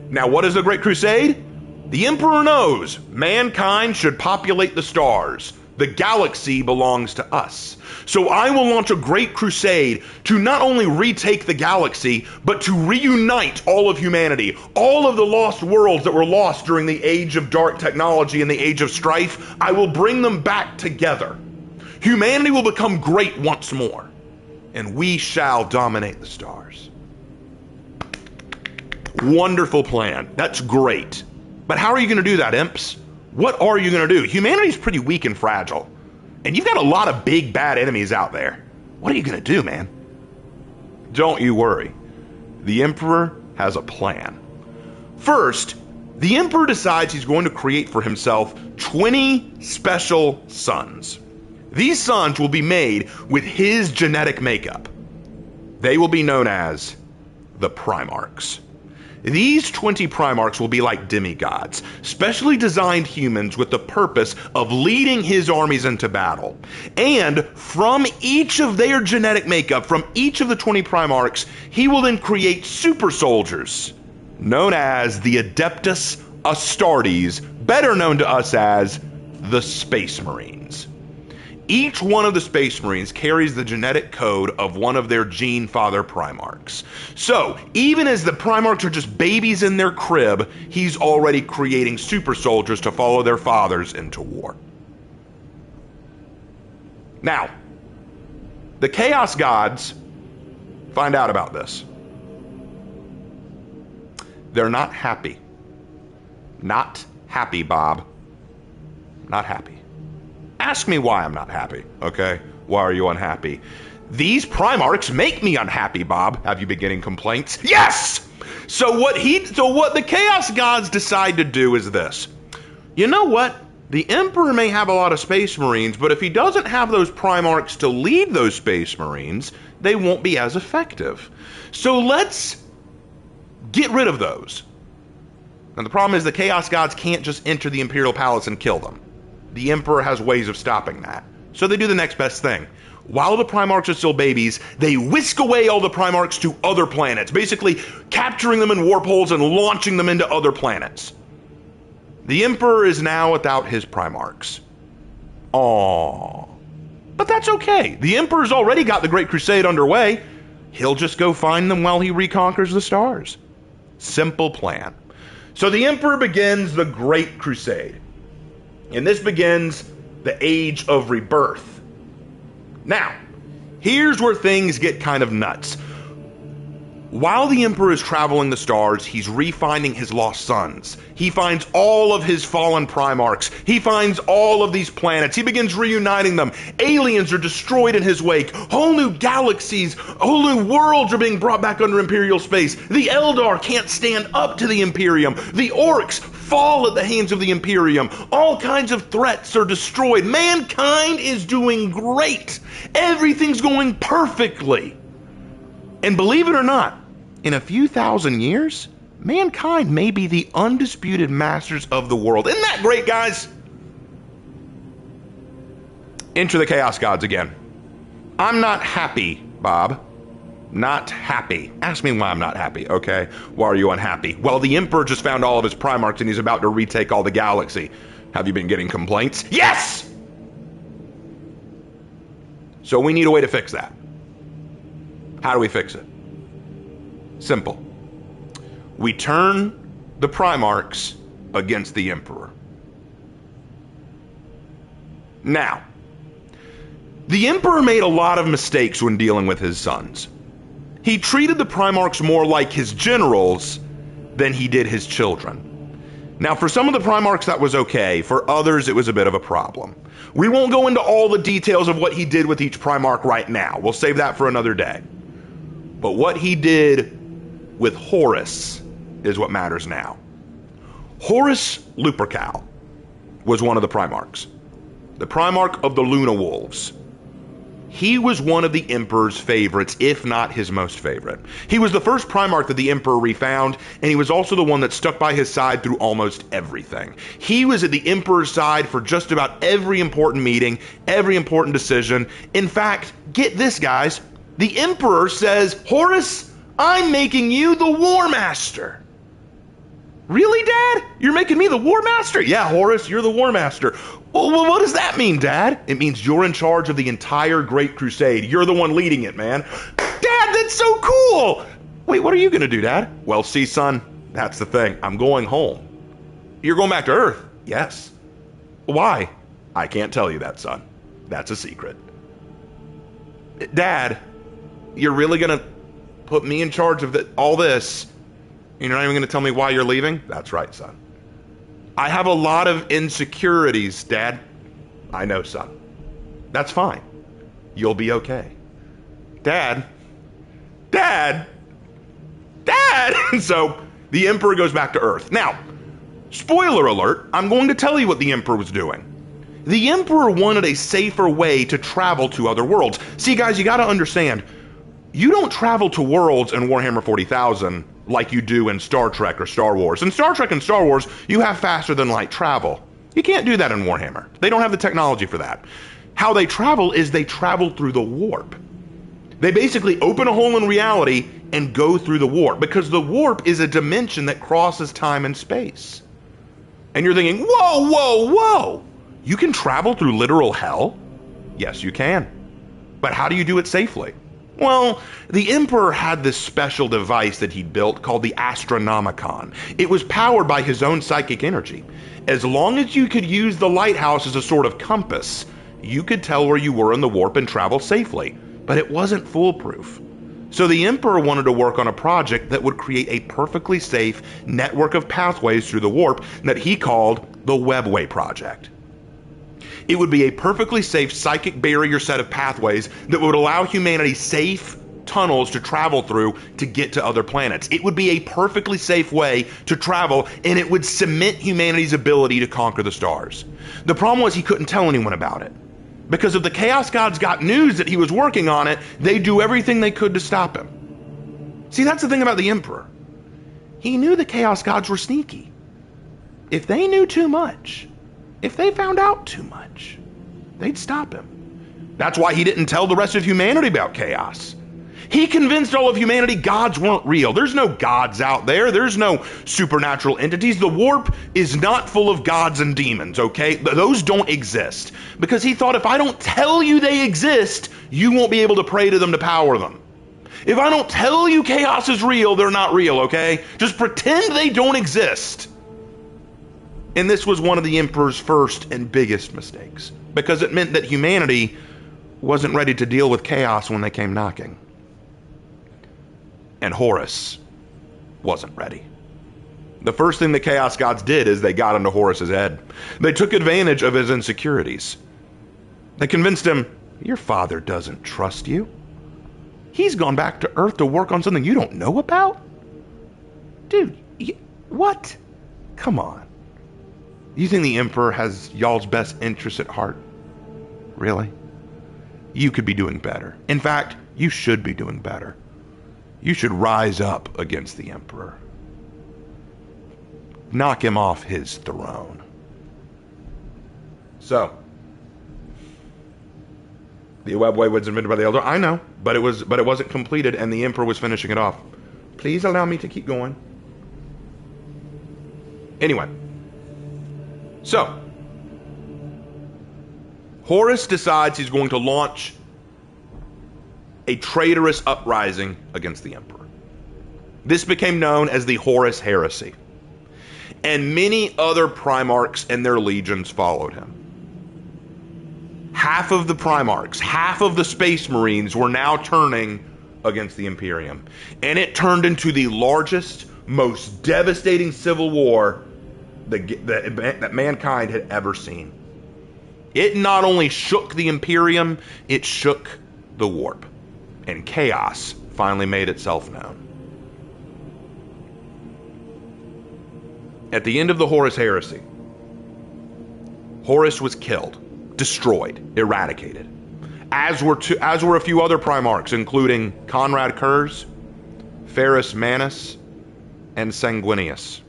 Now, what is the Great Crusade? The Emperor knows mankind should populate the stars. The galaxy belongs to us. So I will launch a great crusade to not only retake the galaxy, but to reunite all of humanity. All of the lost worlds that were lost during the age of dark technology and the age of strife, I will bring them back together. Humanity will become great once more, and we shall dominate the stars. Wonderful plan. That's great. But how are you going to do that, imps? What are you going to do? Humanity's pretty weak and fragile, and you've got a lot of big bad enemies out there. What are you going to do, man? Don't you worry. The Emperor has a plan. First, the Emperor decides he's going to create for himself 20 special sons. These sons will be made with his genetic makeup. They will be known as the Primarchs. These 20 Primarchs will be like demigods, specially designed humans with the purpose of leading his armies into battle. And from each of their genetic makeup, from each of the 20 Primarchs, he will then create super soldiers, known as the Adeptus Astartes, better known to us as the Space Marines. Each one of the Space Marines carries the genetic code of one of their gene father Primarchs. So, even as the Primarchs are just babies in their crib, he's already creating super soldiers to follow their fathers into war. Now, the Chaos Gods find out about this. They're not happy. Not happy, Bob. Not happy. Ask me why I'm not happy, okay? Why are you unhappy? These Primarchs make me unhappy, Bob. Have you been getting complaints? Yes! So what the Chaos Gods decide to do is this. You know what? The Emperor may have a lot of Space Marines, but if he doesn't have those Primarchs to lead those Space Marines, they won't be as effective. So let's get rid of those. Now the problem is the Chaos Gods can't just enter the Imperial Palace and kill them. The Emperor has ways of stopping that. So they do the next best thing. While the Primarchs are still babies, they whisk away all the Primarchs to other planets, basically capturing them in warp holes and launching them into other planets. The Emperor is now without his Primarchs. Aww. But that's okay. The Emperor's already got the Great Crusade underway. He'll just go find them while he reconquers the stars. Simple plan. So the Emperor begins the Great Crusade. And this begins the Age of Rebirth. Now, here's where things get kind of nuts. While the Emperor is traveling the stars, he's refinding his lost sons. He finds all of his fallen Primarchs. He finds all of these planets. He begins reuniting them. Aliens are destroyed in his wake. Whole new galaxies, whole new worlds are being brought back under Imperial space. The Eldar can't stand up to the Imperium. The Orcs fall at the hands of the Imperium. All kinds of threats are destroyed. Mankind is doing great. Everything's going perfectly. And believe it or not, in a few thousand years, mankind may be the undisputed masters of the world. Isn't that great, guys? Enter the Chaos Gods again. I'm not happy, Bob. Not happy. Ask me why I'm not happy, okay? Why are you unhappy? Well, the Emperor just found all of his Primarchs and he's about to retake all the galaxy. Have you been getting complaints? Yes! So we need a way to fix that. How do we fix it? Simple. We turn the Primarchs against the Emperor. Now, the Emperor made a lot of mistakes when dealing with his sons. He treated the Primarchs more like his generals than he did his children. Now, for some of the Primarchs that was okay. For others, it was a bit of a problem. We won't go into all the details of what he did with each Primarch right now. We'll save that for another day. But what he did with Horus is what matters now. Horus Lupercal was one of the Primarchs. The Primarch of the Luna Wolves. He was one of the Emperor's favorites, if not his most favorite. He was the first Primarch that the Emperor refound, and he was also the one that stuck by his side through almost everything. He was at the Emperor's side for just about every important meeting, every important decision. In fact, get this, guys. The Emperor says, Horus, I'm making you the War Master. Really, Dad? You're making me the War Master? Yeah, Horus, you're the War Master. Well, what does that mean, Dad? It means you're in charge of the entire Great Crusade. You're the one leading it, man. Dad, that's so cool! Wait, what are you going to do, Dad? Well, see, son, that's the thing. I'm going home. You're going back to Earth? Yes. Why? I can't tell you that, son. That's a secret. Dad, you're really going to put me in charge of all this? You're not even going to tell me why you're leaving? That's right, son. I have a lot of insecurities, Dad. I know, son. That's fine. You'll be okay. Dad. Dad. Dad! So the Emperor goes back to Earth. Now, spoiler alert, I'm going to tell you what the Emperor was doing. The Emperor wanted a safer way to travel to other worlds. See, guys, you got to understand, you don't travel to worlds in Warhammer 40,000 like you do in Star Trek or Star Wars. In Star Trek and Star Wars, you have faster than light travel. You can't do that in Warhammer. They don't have the technology for that. How they travel is they travel through the warp. They basically open a hole in reality and go through the warp, because the warp is a dimension that crosses time and space. And you're thinking, whoa, whoa, whoa! You can travel through literal hell? Yes, you can. But how do you do it safely? Well, the Emperor had this special device that he'd built called the Astronomicon. It was powered by his own psychic energy. As long as you could use the lighthouse as a sort of compass, you could tell where you were in the warp and travel safely. But it wasn't foolproof. So the Emperor wanted to work on a project that would create a perfectly safe network of pathways through the warp that he called the Webway Project. It would be a perfectly safe psychic barrier set of pathways that would allow humanity safe, tunnels to travel through to get to other planets. It would be a perfectly safe way to travel, and it would cement humanity's ability to conquer the stars. The problem was he couldn't tell anyone about it. Because if the Chaos Gods got news that he was working on it, they'd do everything they could to stop him. See, that's the thing about the Emperor. He knew the Chaos Gods were sneaky. If they knew too much, if they found out too much, they'd stop him. That's why he didn't tell the rest of humanity about chaos. He convinced all of humanity gods weren't real. There's no gods out there. There's no supernatural entities. The warp is not full of gods and demons, okay? Those don't exist. Because he thought, if I don't tell you they exist, you won't be able to pray to them to power them. If I don't tell you chaos is real, they're not real, okay? Just pretend they don't exist. And this was one of the Emperor's first and biggest mistakes, because it meant that humanity wasn't ready to deal with chaos when they came knocking. And Horus wasn't ready. The first thing the Chaos Gods did is they got into Horus's head. They took advantage of his insecurities. They convinced him, your father doesn't trust you. He's gone back to Earth to work on something you don't know about? Dude, what? Come on. You think the Emperor has y'all's best interests at heart? Really? You could be doing better. In fact, you should be doing better. You should rise up against the Emperor. Knock him off his throne. So, the webway was invented by the Elder. I know, but it wasn't completed, and the Emperor was finishing it off. Please allow me to keep going. Anyway, so Horus decides he's going to launch a traitorous uprising against the Emperor. This became known as the Horus Heresy, and many other Primarchs and their legions followed him. Half of the Primarchs, half of the Space Marines were now turning against the Imperium, and it turned into the largest, most devastating civil war that mankind had ever seen. It not only shook the Imperium, it shook the warp, and chaos finally made itself known. At the end of the Horus Heresy, Horus was killed, destroyed, eradicated, as were a few other Primarchs, including Conrad Kurz, Ferrus Manus, and Sanguinius,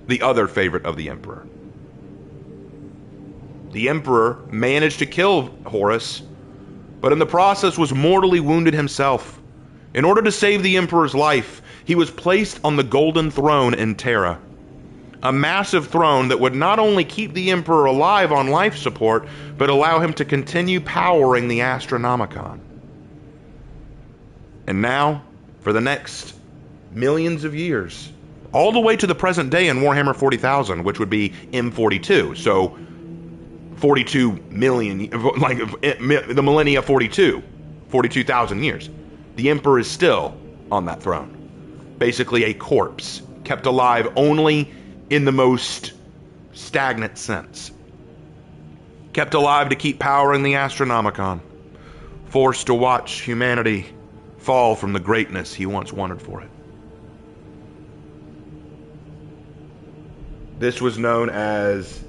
the other favorite of the Emperor. The Emperor managed to kill Horus, but in the process was mortally wounded himself. In order to save the Emperor's life, he was placed on the Golden Throne in Terra, a massive throne that would not only keep the Emperor alive on life support, but allow him to continue powering the Astronomicon. And now, for the next millions of years, all the way to the present day in Warhammer 40,000, which would be M42, so 42 million, like the millennia 42,000 years. The Emperor is still on that throne. Basically a corpse, kept alive only in the most stagnant sense. Kept alive to keep powering the Astronomicon. Forced to watch humanity fall from the greatness he once wanted for it. This was known as,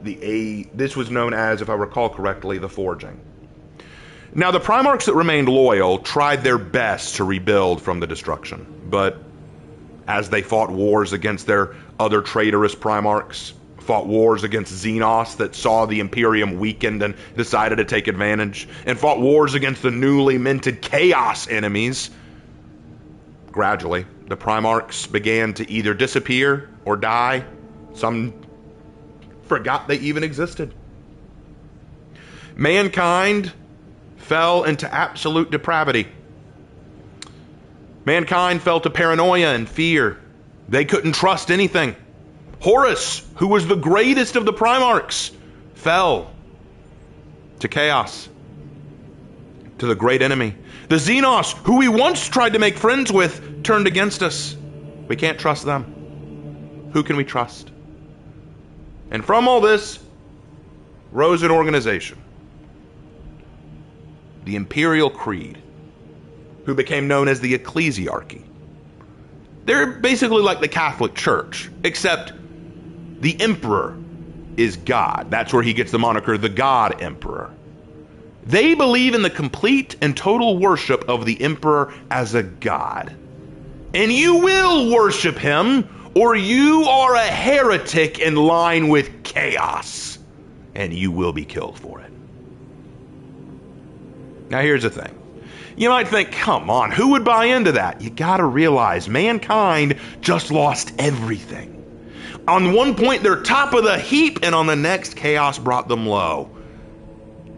if I recall correctly, the Forging. Now, the Primarchs that remained loyal tried their best to rebuild from the destruction, but as they fought wars against their other traitorous Primarchs, fought wars against Xenos that saw the Imperium weakened and decided to take advantage, and fought wars against the newly minted Chaos enemies, gradually, the Primarchs began to either disappear or die. Some forgot they even existed. Mankind fell into absolute depravity. Mankind fell to paranoia and fear. They couldn't trust anything. Horus, who was the greatest of the Primarchs, fell to chaos, to the great enemy. The Xenos, who we once tried to make friends with, turned against us. We can't trust them. Who can we trust? And from all this rose an organization, the Imperial Creed, who became known as the ecclesiarchy. They're basically like the Catholic Church, except the emperor is God. That's where he gets the moniker the God Emperor. They believe in the complete and total worship of the emperor as a god. And you will worship him, or you are a heretic in line with chaos, and you will be killed for it. Now here's the thing. You might think, come on, who would buy into that? You gotta realize mankind just lost everything. On one point, they're top of the heap, and on the next, chaos brought them low.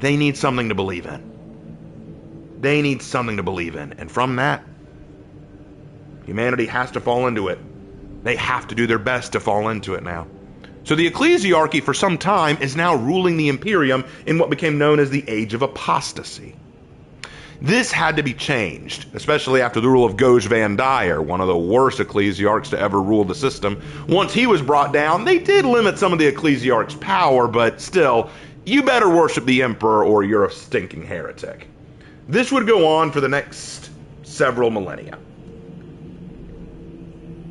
They need something to believe in. They need something to believe in. And from that, humanity has to fall into it. They have to do their best to fall into it now. So the ecclesiarchy for some time is now ruling the Imperium in what became known as the Age of Apostasy. This had to be changed, especially after the rule of Goge Van Dyer, one of the worst ecclesiarchs to ever rule the system. Once he was brought down, they did limit some of the ecclesiarch's power, but still, you better worship the emperor or you're a stinking heretic. This would go on for the next several millennia.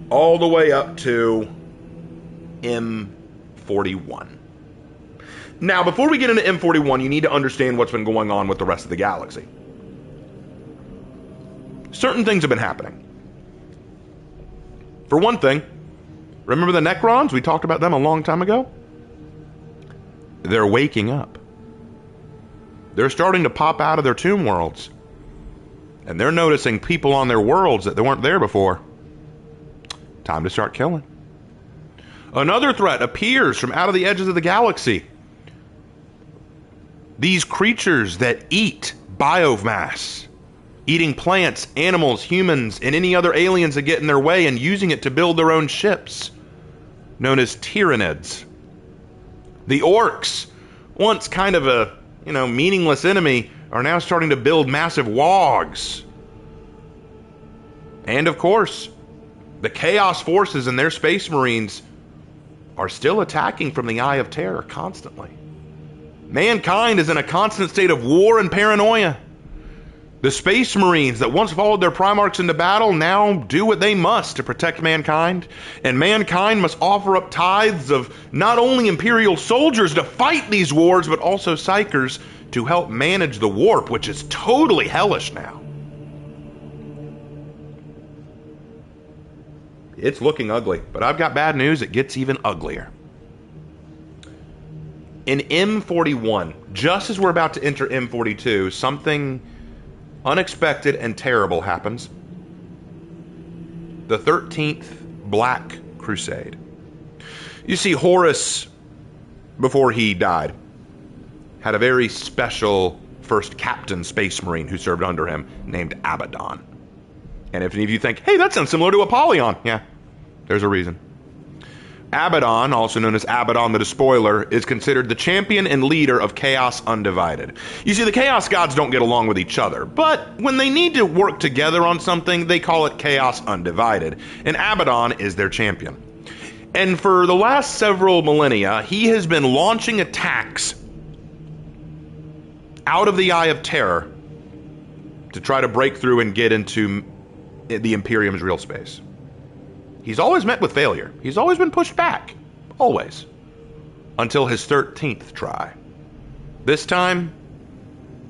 All the way up to M41. Now, before we get into M41, you need to understand what's been going on with the rest of the galaxy. Certain things have been happening. For one thing, remember the Necrons? We talked about them a long time ago. They're waking up. They're starting to pop out of their tomb worlds. And they're noticing people on their worlds that they weren't there before. Time to start killing. Another threat appears from out of the edges of the galaxy. These creatures that eat biomass. Eating plants, animals, humans, and any other aliens that get in their way and using it to build their own ships. Known as Tyranids. The orcs, once kind of a, meaningless enemy, are now starting to build massive wogs. And of course, the Chaos Forces and their Space Marines are still attacking from the Eye of Terror constantly. Mankind is in a constant state of war and paranoia. The Space Marines that once followed their Primarchs into battle now do what they must to protect mankind. And mankind must offer up tithes of not only Imperial soldiers to fight these wars, but also Psychers to help manage the warp, which is totally hellish now. It's looking ugly, but I've got bad news. It gets even uglier. In M41, just as we're about to enter M42, something unexpected and terrible happens. The 13th Black Crusade. You see, Horus, before he died, had a very special first Captain Space Marine who served under him named Abaddon. And if any of you think, hey, that sounds similar to Apollyon. Yeah, there's a reason. Abaddon, also known as Abaddon the Despoiler, is considered the champion and leader of Chaos Undivided. You see, the Chaos Gods don't get along with each other, but when they need to work together on something, they call it Chaos Undivided, and Abaddon is their champion. And for the last several millennia, he has been launching attacks out of the Eye of Terror to try to break through and get into the Imperium's real space. He's always met with failure. He's always been pushed back. Always. Until his 13th try. This time,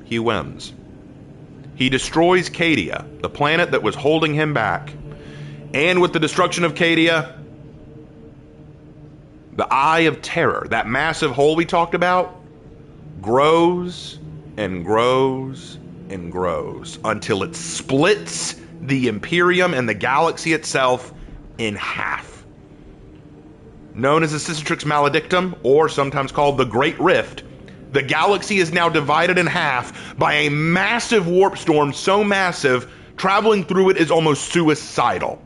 he wins. He destroys Cadia, the planet that was holding him back. And with the destruction of Cadia, the Eye of Terror, that massive hole we talked about, grows and grows and grows until it splits the Imperium and the galaxy itself in half. Known as the Cicatrix Maledictum, or sometimes called the Great Rift, the galaxy is now divided in half by a massive warp storm so massive, traveling through it is almost suicidal.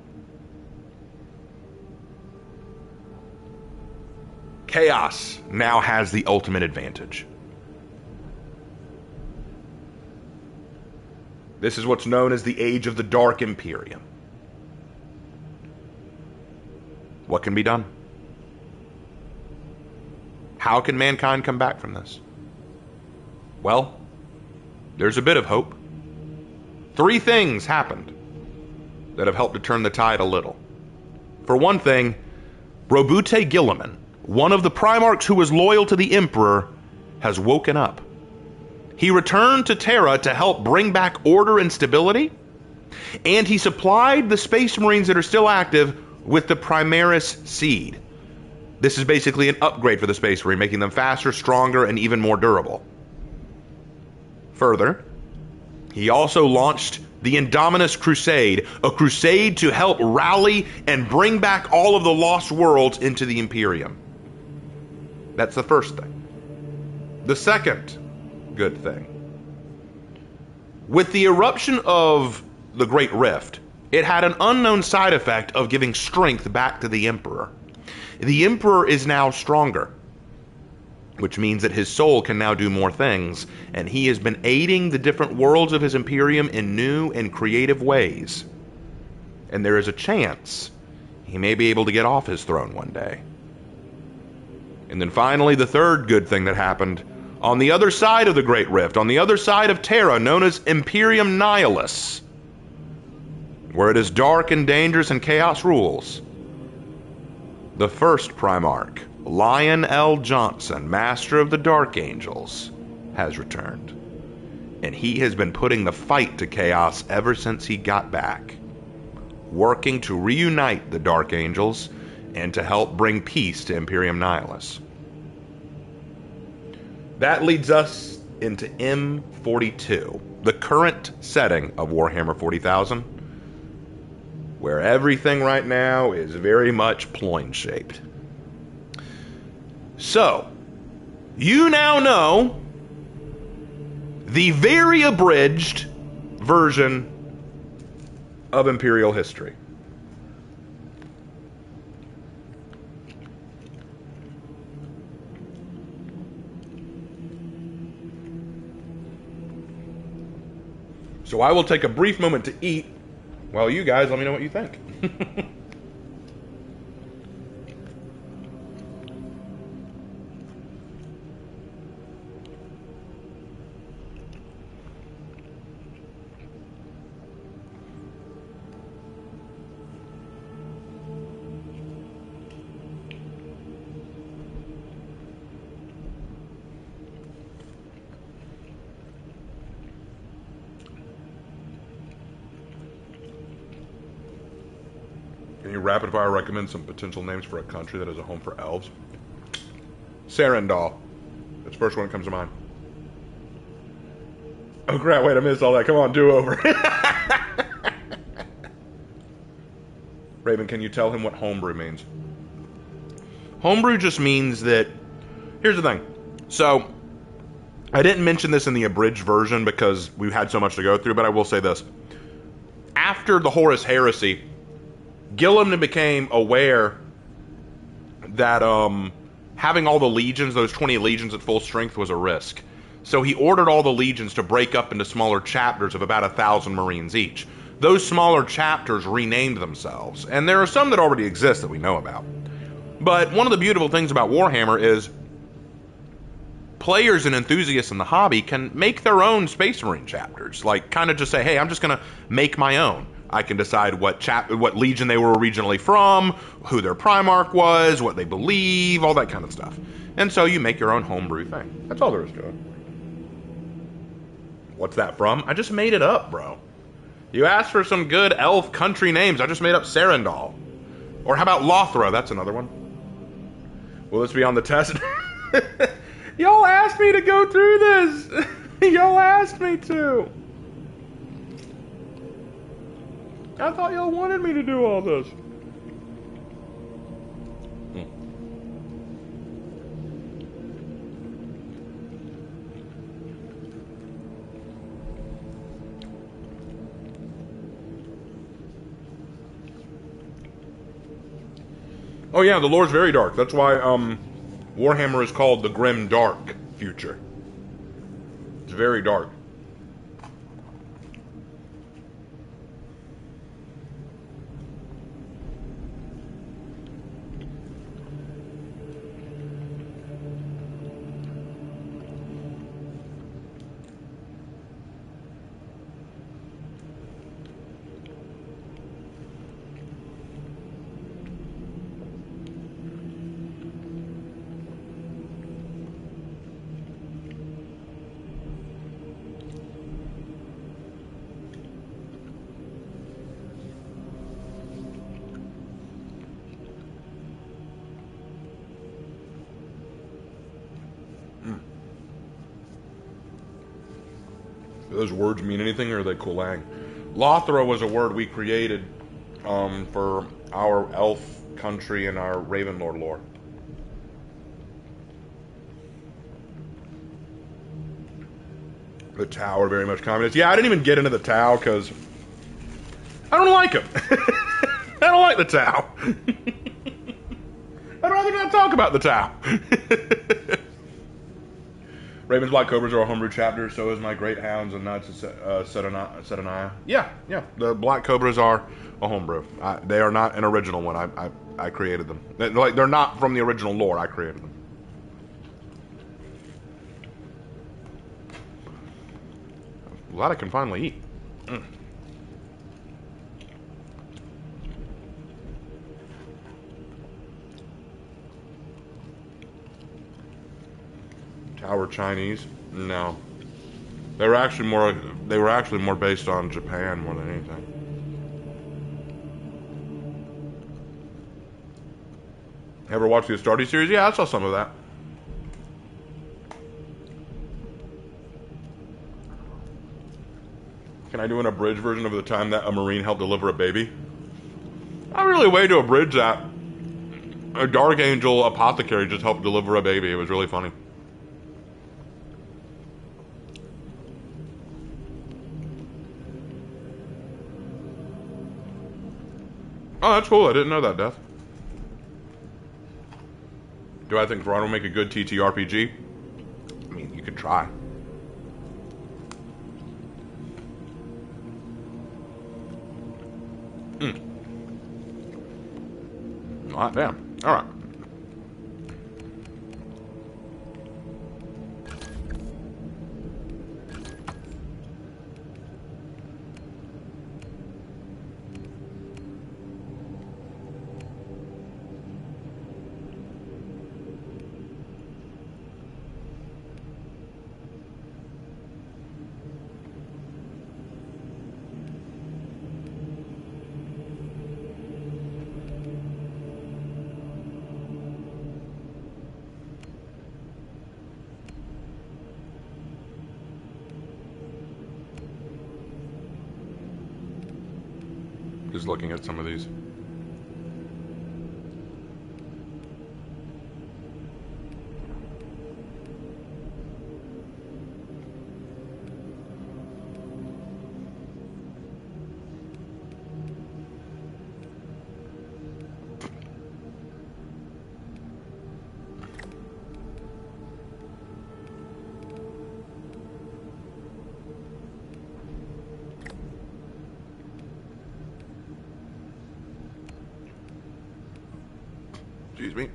Chaos now has the ultimate advantage. This is what's known as the Age of the Dark Imperium. What can be done? How can mankind come back from this? Well, there's a bit of hope. Three things happened that have helped to turn the tide a little. For one thing, Robute Guilliman, one of the Primarchs who was loyal to the Emperor, has woken up. He returned to Terra to help bring back order and stability, and he supplied the Space Marines that are still active with the Primaris Seed. This is basically an upgrade for the Space Marine, making them faster, stronger, and even more durable. Further, he also launched the Indominus Crusade, a crusade to help rally and bring back all of the lost worlds into the Imperium. That's the first thing. The second good thing. With the eruption of the Great Rift, it had an unknown side effect of giving strength back to the Emperor. The Emperor is now stronger, which means that his soul can now do more things, and he has been aiding the different worlds of his Imperium in new and creative ways. And there is a chance he may be able to get off his throne one day. And then finally, the third good thing that happened, on the other side of the Great Rift, on the other side of Terra, known as Imperium Nihilus, where it is dark and dangerous and chaos rules, the first Primarch, Lion L. Johnson, Master of the Dark Angels, has returned. And he has been putting the fight to chaos ever since he got back, working to reunite the Dark Angels and to help bring peace to Imperium Nihilus. That leads us into M42, the current setting of Warhammer 40,000, where everything right now is very much ploin-shaped. So, you now know the very abridged version of Imperial history. So I will take a brief moment to eat while you guys let me know what you think. Can you rapid fire recommend some potential names for a country that is a home for elves? Sarandal. That's the first one that comes to mind. Oh crap, wait, I missed all that. Come on, do over. Raven, can you tell him what homebrew means? Homebrew just means that... Here's the thing. So, I didn't mention this in the abridged version because we had so much to go through, but I will say this. After the Horus Heresy, Gilliman became aware that having all the legions, those 20 legions at full strength, was a risk. So he ordered all the legions to break up into smaller chapters of about 1,000 Marines each. Those smaller chapters renamed themselves, and there are some that already exist that we know about. But one of the beautiful things about Warhammer is players and enthusiasts in the hobby can make their own Space Marine chapters. Like, kind of just say, hey, I'm just going to make my own. I can decide what legion they were originally from, who their Primarch was, what they believe, all that kind of stuff. And so you make your own homebrew thing. That's all there is to it. What's that from? I just made it up, bro. You asked for some good elf country names. I just made up Sarandal. Or how about Lothra? That's another one. Will this be on the test? Y'all asked me to go through this. Y'all asked me to. I thought y'all wanted me to do all this. Oh yeah, the lore's very dark. That's why Warhammer is called the Grim Dark Future. It's very dark. those words mean anything, or are they Kulang? Lothra was a word we created for our elf country and our Ravenlord lore. The Tau are very much communist. Yeah, I didn't even get into the Tau because I don't like them. I don't like the Tau. I'd rather not talk about the Tau. Raven's Black Cobras are a homebrew chapter, so is my Great Hounds and Knights of Sedaniah. Yeah. The Black Cobras are a homebrew. They are not an original one. I created them. They're not from the original lore. I created them. Glad I can finally eat. Tower Chinese? No. They were actually more based on Japan more than anything. Ever watched the Astartes series? Yeah, I saw some of that. Can I do an abridged version of the time that a Marine helped deliver a baby? Not really a way to abridge that. A Dark Angel apothecary just helped deliver a baby. It was really funny. Oh, that's cool. I didn't know that, Death. Do I think Thrawn will make a good TTRPG? I mean, you could try. Damn. All right. Just looking at some of these. Excuse me.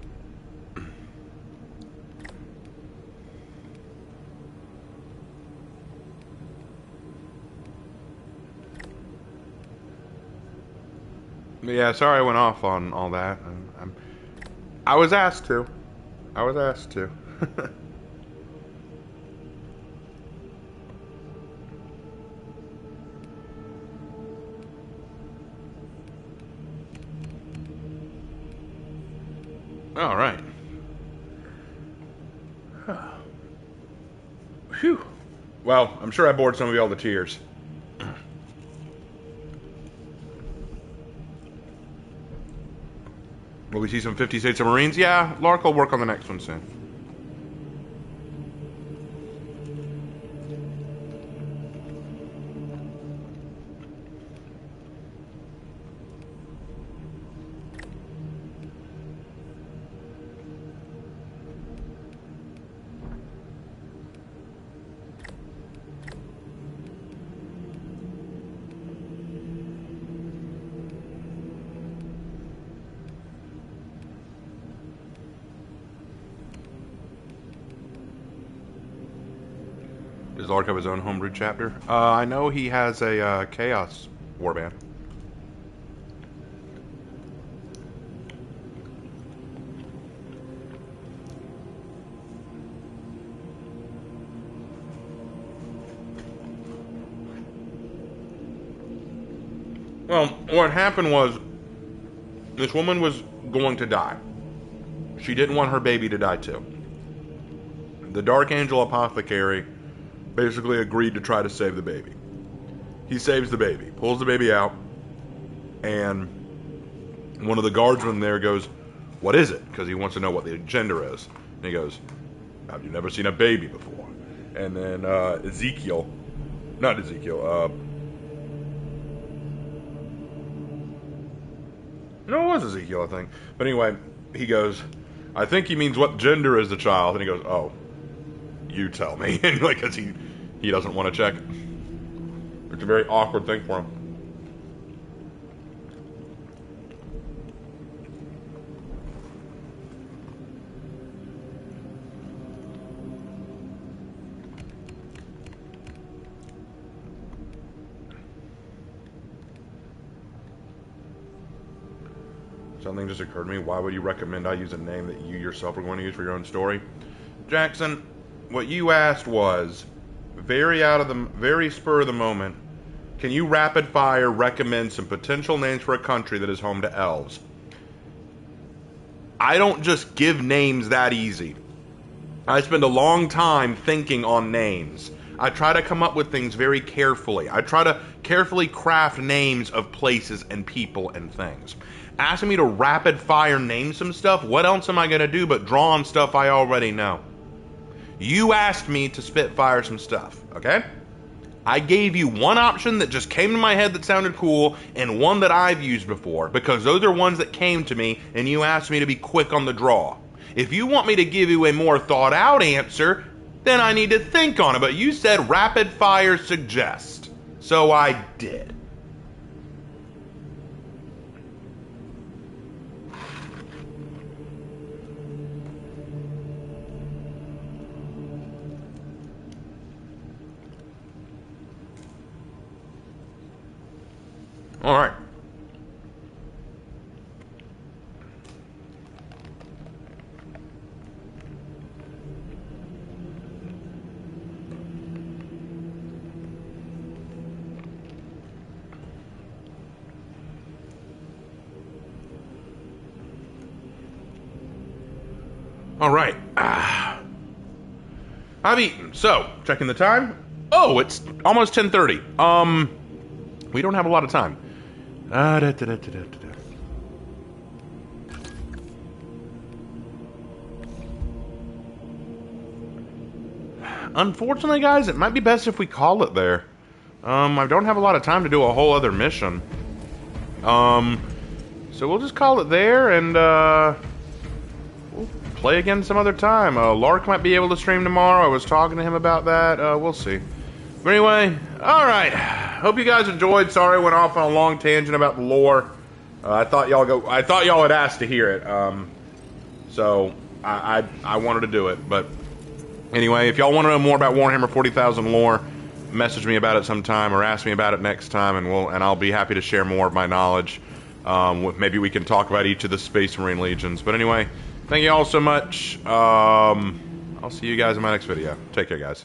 Yeah, sorry I went off on all that. I was asked to. I was asked to. All right. Phew. Well, I'm sure I bored some of y'all to tears. Will we see some 50 States of Marines? Yeah, Lark will work on the next one soon. Does Lark have his own homebrew chapter? I know he has a Chaos warband. Well, what happened was this woman was going to die. She didn't want her baby to die too. The Dark Angel Apothecary basically agreed to try to save the baby. He saves the baby, pulls the baby out, and one of the guardsmen there goes, "What is it?" Because he wants to know what the gender is. And he goes, "Have you never seen a baby before?" And then no, it was Ezekiel, I think. But anyway, he goes, "I think he means what gender is the child?" And he goes, "Oh, you tell me." And like, cause he doesn't want to check. It's a very awkward thing for him. Something just occurred to me. Why would you recommend I use a name that you yourself are going to use for your own story? Jackson, what you asked was very spur of the moment. Can you rapid fire recommend some potential names for a country that is home to elves? I don't just give names that easy. I spend a long time thinking on names. I try to come up with things very carefully. I try to carefully craft names of places and people and things. Asking me to rapid fire name some stuff, what else am I going to do but draw on stuff I already know? You asked me to spitfire some stuff, okay? I gave you one option that just came to my head that sounded cool, and one that I've used before, because those are ones that came to me, and you asked me to be quick on the draw. If you want me to give you a more thought out answer, then I need to think on it, but you said rapid fire suggest. So I did. All right. All right. I've eaten. So, checking the time. Oh, it's almost 10:30. We don't have a lot of time. Unfortunately, guys, it might be best if we call it there. I don't have a lot of time to do a whole other mission. So we'll just call it there, and we'll play again some other time. Lark might be able to stream tomorrow. I was talking to him about that. We'll see. But anyway, all right. Hope you guys enjoyed. Sorry I went off on a long tangent about the lore. I thought y'all had asked to hear it. So I wanted to do it. But anyway, if y'all want to know more about Warhammer 40,000 lore, message me about it sometime or ask me about it next time, and I'll be happy to share more of my knowledge. Maybe we can talk about each of the Space Marine legions. But anyway, thank you all so much. I'll see you guys in my next video. Take care, guys.